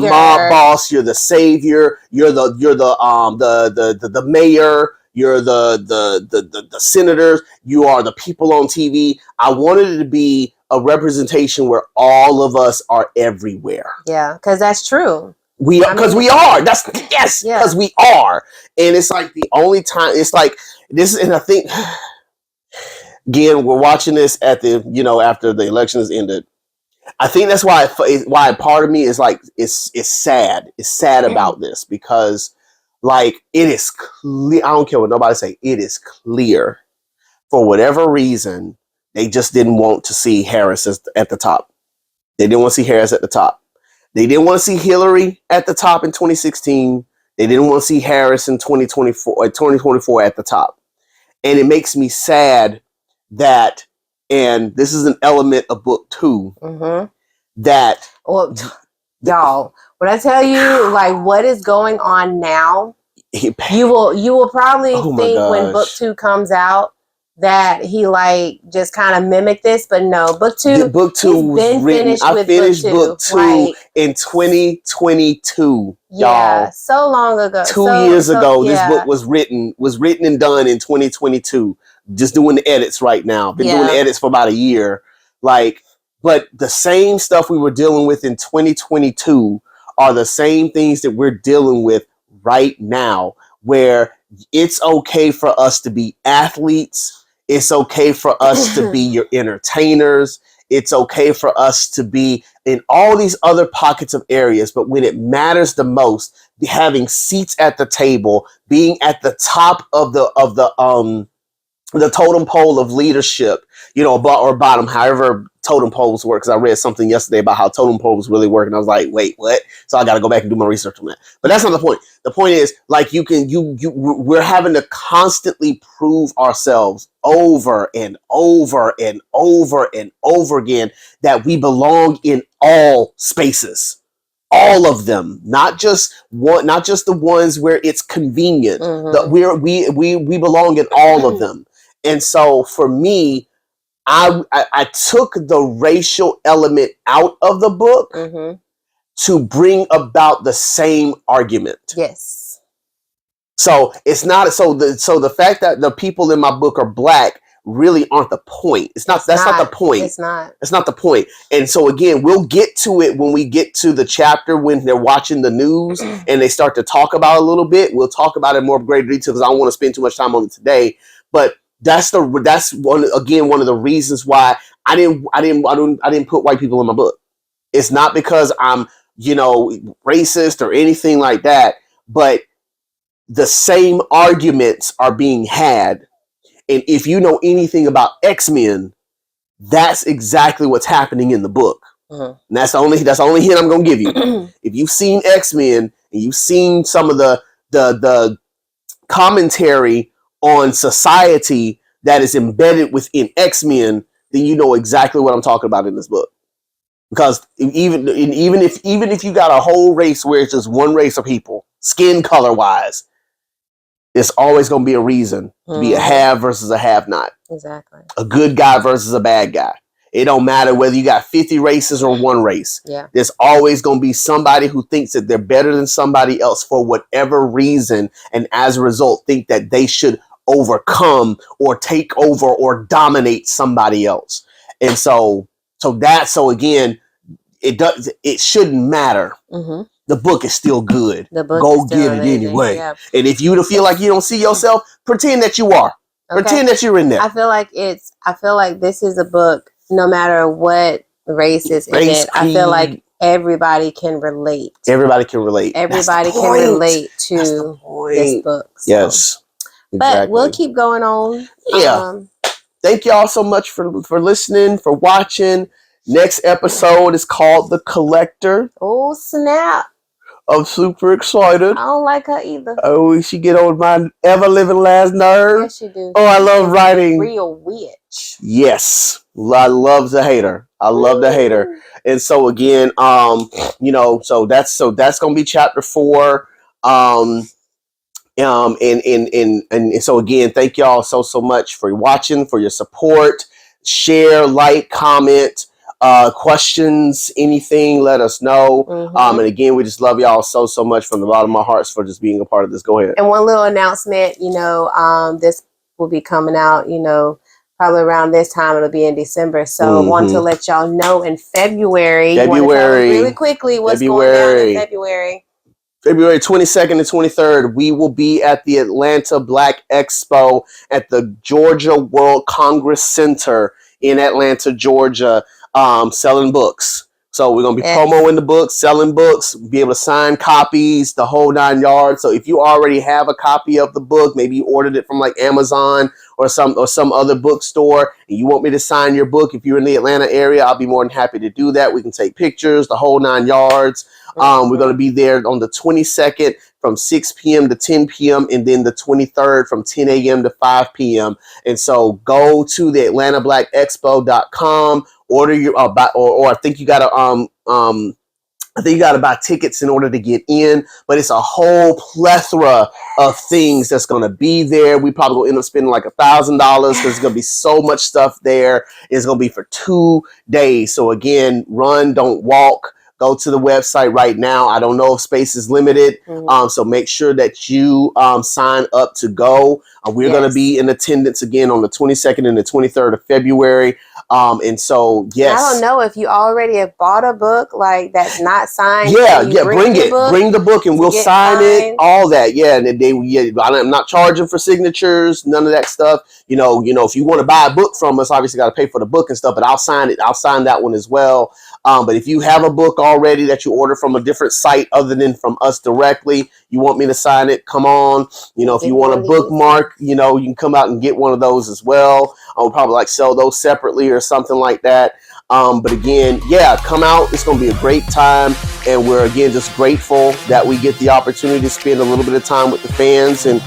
mob boss, you're the savior, you're the mayor, you're the senators, you are the people on TV. I wanted it to be a representation where all of us are everywhere. Yeah, because that's true. We are. Because we are. Because we are. And it's like the only time, it's like this, and I think, again, we're watching this at the, after the elections ended. I think that's why part of me is like, it's sad. It's sad about this because, like, it is clear. I don't care what nobody say. It is clear, for whatever reason, they just didn't want to see Harris at the top. They didn't want to see Harris at the top. They didn't want to see Hillary at the top in 2016. They didn't want to see Harris in 2024 at the top. And it makes me sad that, and this is an element of book 2, mm-hmm. that... Well, y'all, when I tell you, like, what is going on now, you will probably think when book 2 comes out that he like just kind of mimicked this, but no, book two was written. I finished book two right in 2022. yeah, y'all. so long ago, 2 years ago, yeah. this book was written and done in 2022. Just doing the edits right now. Been doing edits for about a year. Like, but the same stuff we were dealing with in 2022 are the same things that we're dealing with right now, where it's okay for us to be athletes. It's okay for us to be your entertainers. It's okay for us to be in all these other pockets of areas. But when it matters the most, having seats at the table, being at the top of the totem pole of leadership, or bottom, however totem poles work. Because I read something yesterday about how totem poles really work, and I was like, wait, what? So I got to go back and do my research on that. But that's not the point. The point is, like, we're having to constantly prove ourselves over and over and over and over again that we belong in all spaces. All of them, not just the ones where it's convenient. We belong in all of them. And so for me, I took the racial element out of the book to bring about the same argument. Yes. So it's not the fact that the people in my book are black really aren't the point. That's not the point. It's not. It's not the point. And so again, we'll get to it when we get to the chapter when they're watching the news and they start to talk about it a little bit. We'll talk about it in more great detail because I don't want to spend too much time on it today. But that's one of the reasons why I didn't put white people in my book. It's not because I'm racist or anything like that, but the same arguments are being had. And if you know anything about X-Men, that's exactly what's happening in the book. And that's the only hint I'm going to give you. If you've seen X-Men and you've seen some of the commentary on society that is embedded within X-Men, then you know exactly what I'm talking about in this book. Because even if you got a whole race where it's just one race of people, skin color wise, there's always going to be a reason to be a have versus a have not. Exactly. A good guy versus a bad guy. It don't matter whether you got 50 races or one race. Yeah. There's always going to be somebody who thinks that they're better than somebody else for whatever reason, and as a result think that they should overcome or take over or dominate somebody else. And so again, it shouldn't matter. The book is still good. Go get it anyway. Yeah. And if you feel like you don't see yourself, pretend that you are. Okay. Pretend that you're in there. I feel like this is a book, no matter what race is in it. I feel like everybody can relate. Everybody can relate. Everybody can relate to this book. So. Yes. Exactly. But we'll keep going on. Yeah. Thank y'all so much for listening, for watching. Next episode is called The Collector. Oh, snap. I'm super excited. I don't like her either. Oh, she get on my ever-living last nerve. Yes, she do. Oh, I love writing. Real witch. Yes. I love the hater. I love the hater. And so again, so that's gonna be chapter 4. And so again, thank y'all so much for watching, for your support. Share, like, comment. Questions, anything, let us know. And again, we just love y'all so much from the bottom of our hearts for just being a part of this. Go ahead. And one little announcement, this will be coming out, probably around this time. It'll be in December. So I want to let y'all know in February. Really quickly what's going down in February. February 22nd and 23rd, we will be at the Atlanta Black Expo at the Georgia World Congress Center in Atlanta, Georgia. Selling books. So we're going to be promoting the books, selling books, be able to sign copies, the whole 9 yards. So if you already have a copy of the book, maybe you ordered it from like Amazon or some other bookstore, and you want me to sign your book, if you're in the Atlanta area, I'll be more than happy to do that. We can take pictures, the whole 9 yards. We're going to be there on the 22nd from 6 p.m. to 10 p.m. and then the 23rd from 10 a.m. to 5 p.m. And so go to the AtlantaBlackExpo.com, order your or I think you got to I think you got to buy tickets in order to get in, but it's a whole plethora of things that's going to be there. We probably will end up spending like $1,000 because there's going to be so much stuff there. It's going to be for 2 days. So again, run, don't walk. Go to the website right now. I don't know if space is limited. So make sure that you sign up to go. We're going to be in attendance again on the 22nd and the 23rd of February. And so, yes. I don't know if you already have bought a book like that's not signed. Yeah, bring it. Bring the book and we'll sign it. All that. Yeah, and I'm not charging for signatures, none of that stuff. You know, if you want to buy a book from us, obviously got to pay for the book and stuff, but I'll sign it. I'll sign that one as well. But if you have a book already that you order from a different site other than from us directly, you want me to sign it, come on. If you want a bookmark, you can come out and get one of those as well. I'll probably like sell those separately or something like that. But again, yeah, come out. It's going to be a great time. And we're, again, just grateful that we get the opportunity to spend a little bit of time with the fans and,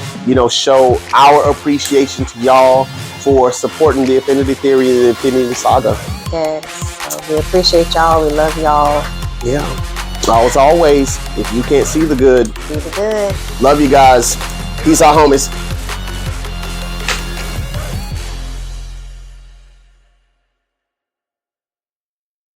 show our appreciation to y'all for supporting the Affinity Theory and the Affinity Saga. Yes. So we appreciate y'all. We love y'all. Yeah. As always, if you can't see the good, see the good. Love you guys. Peace out, homies.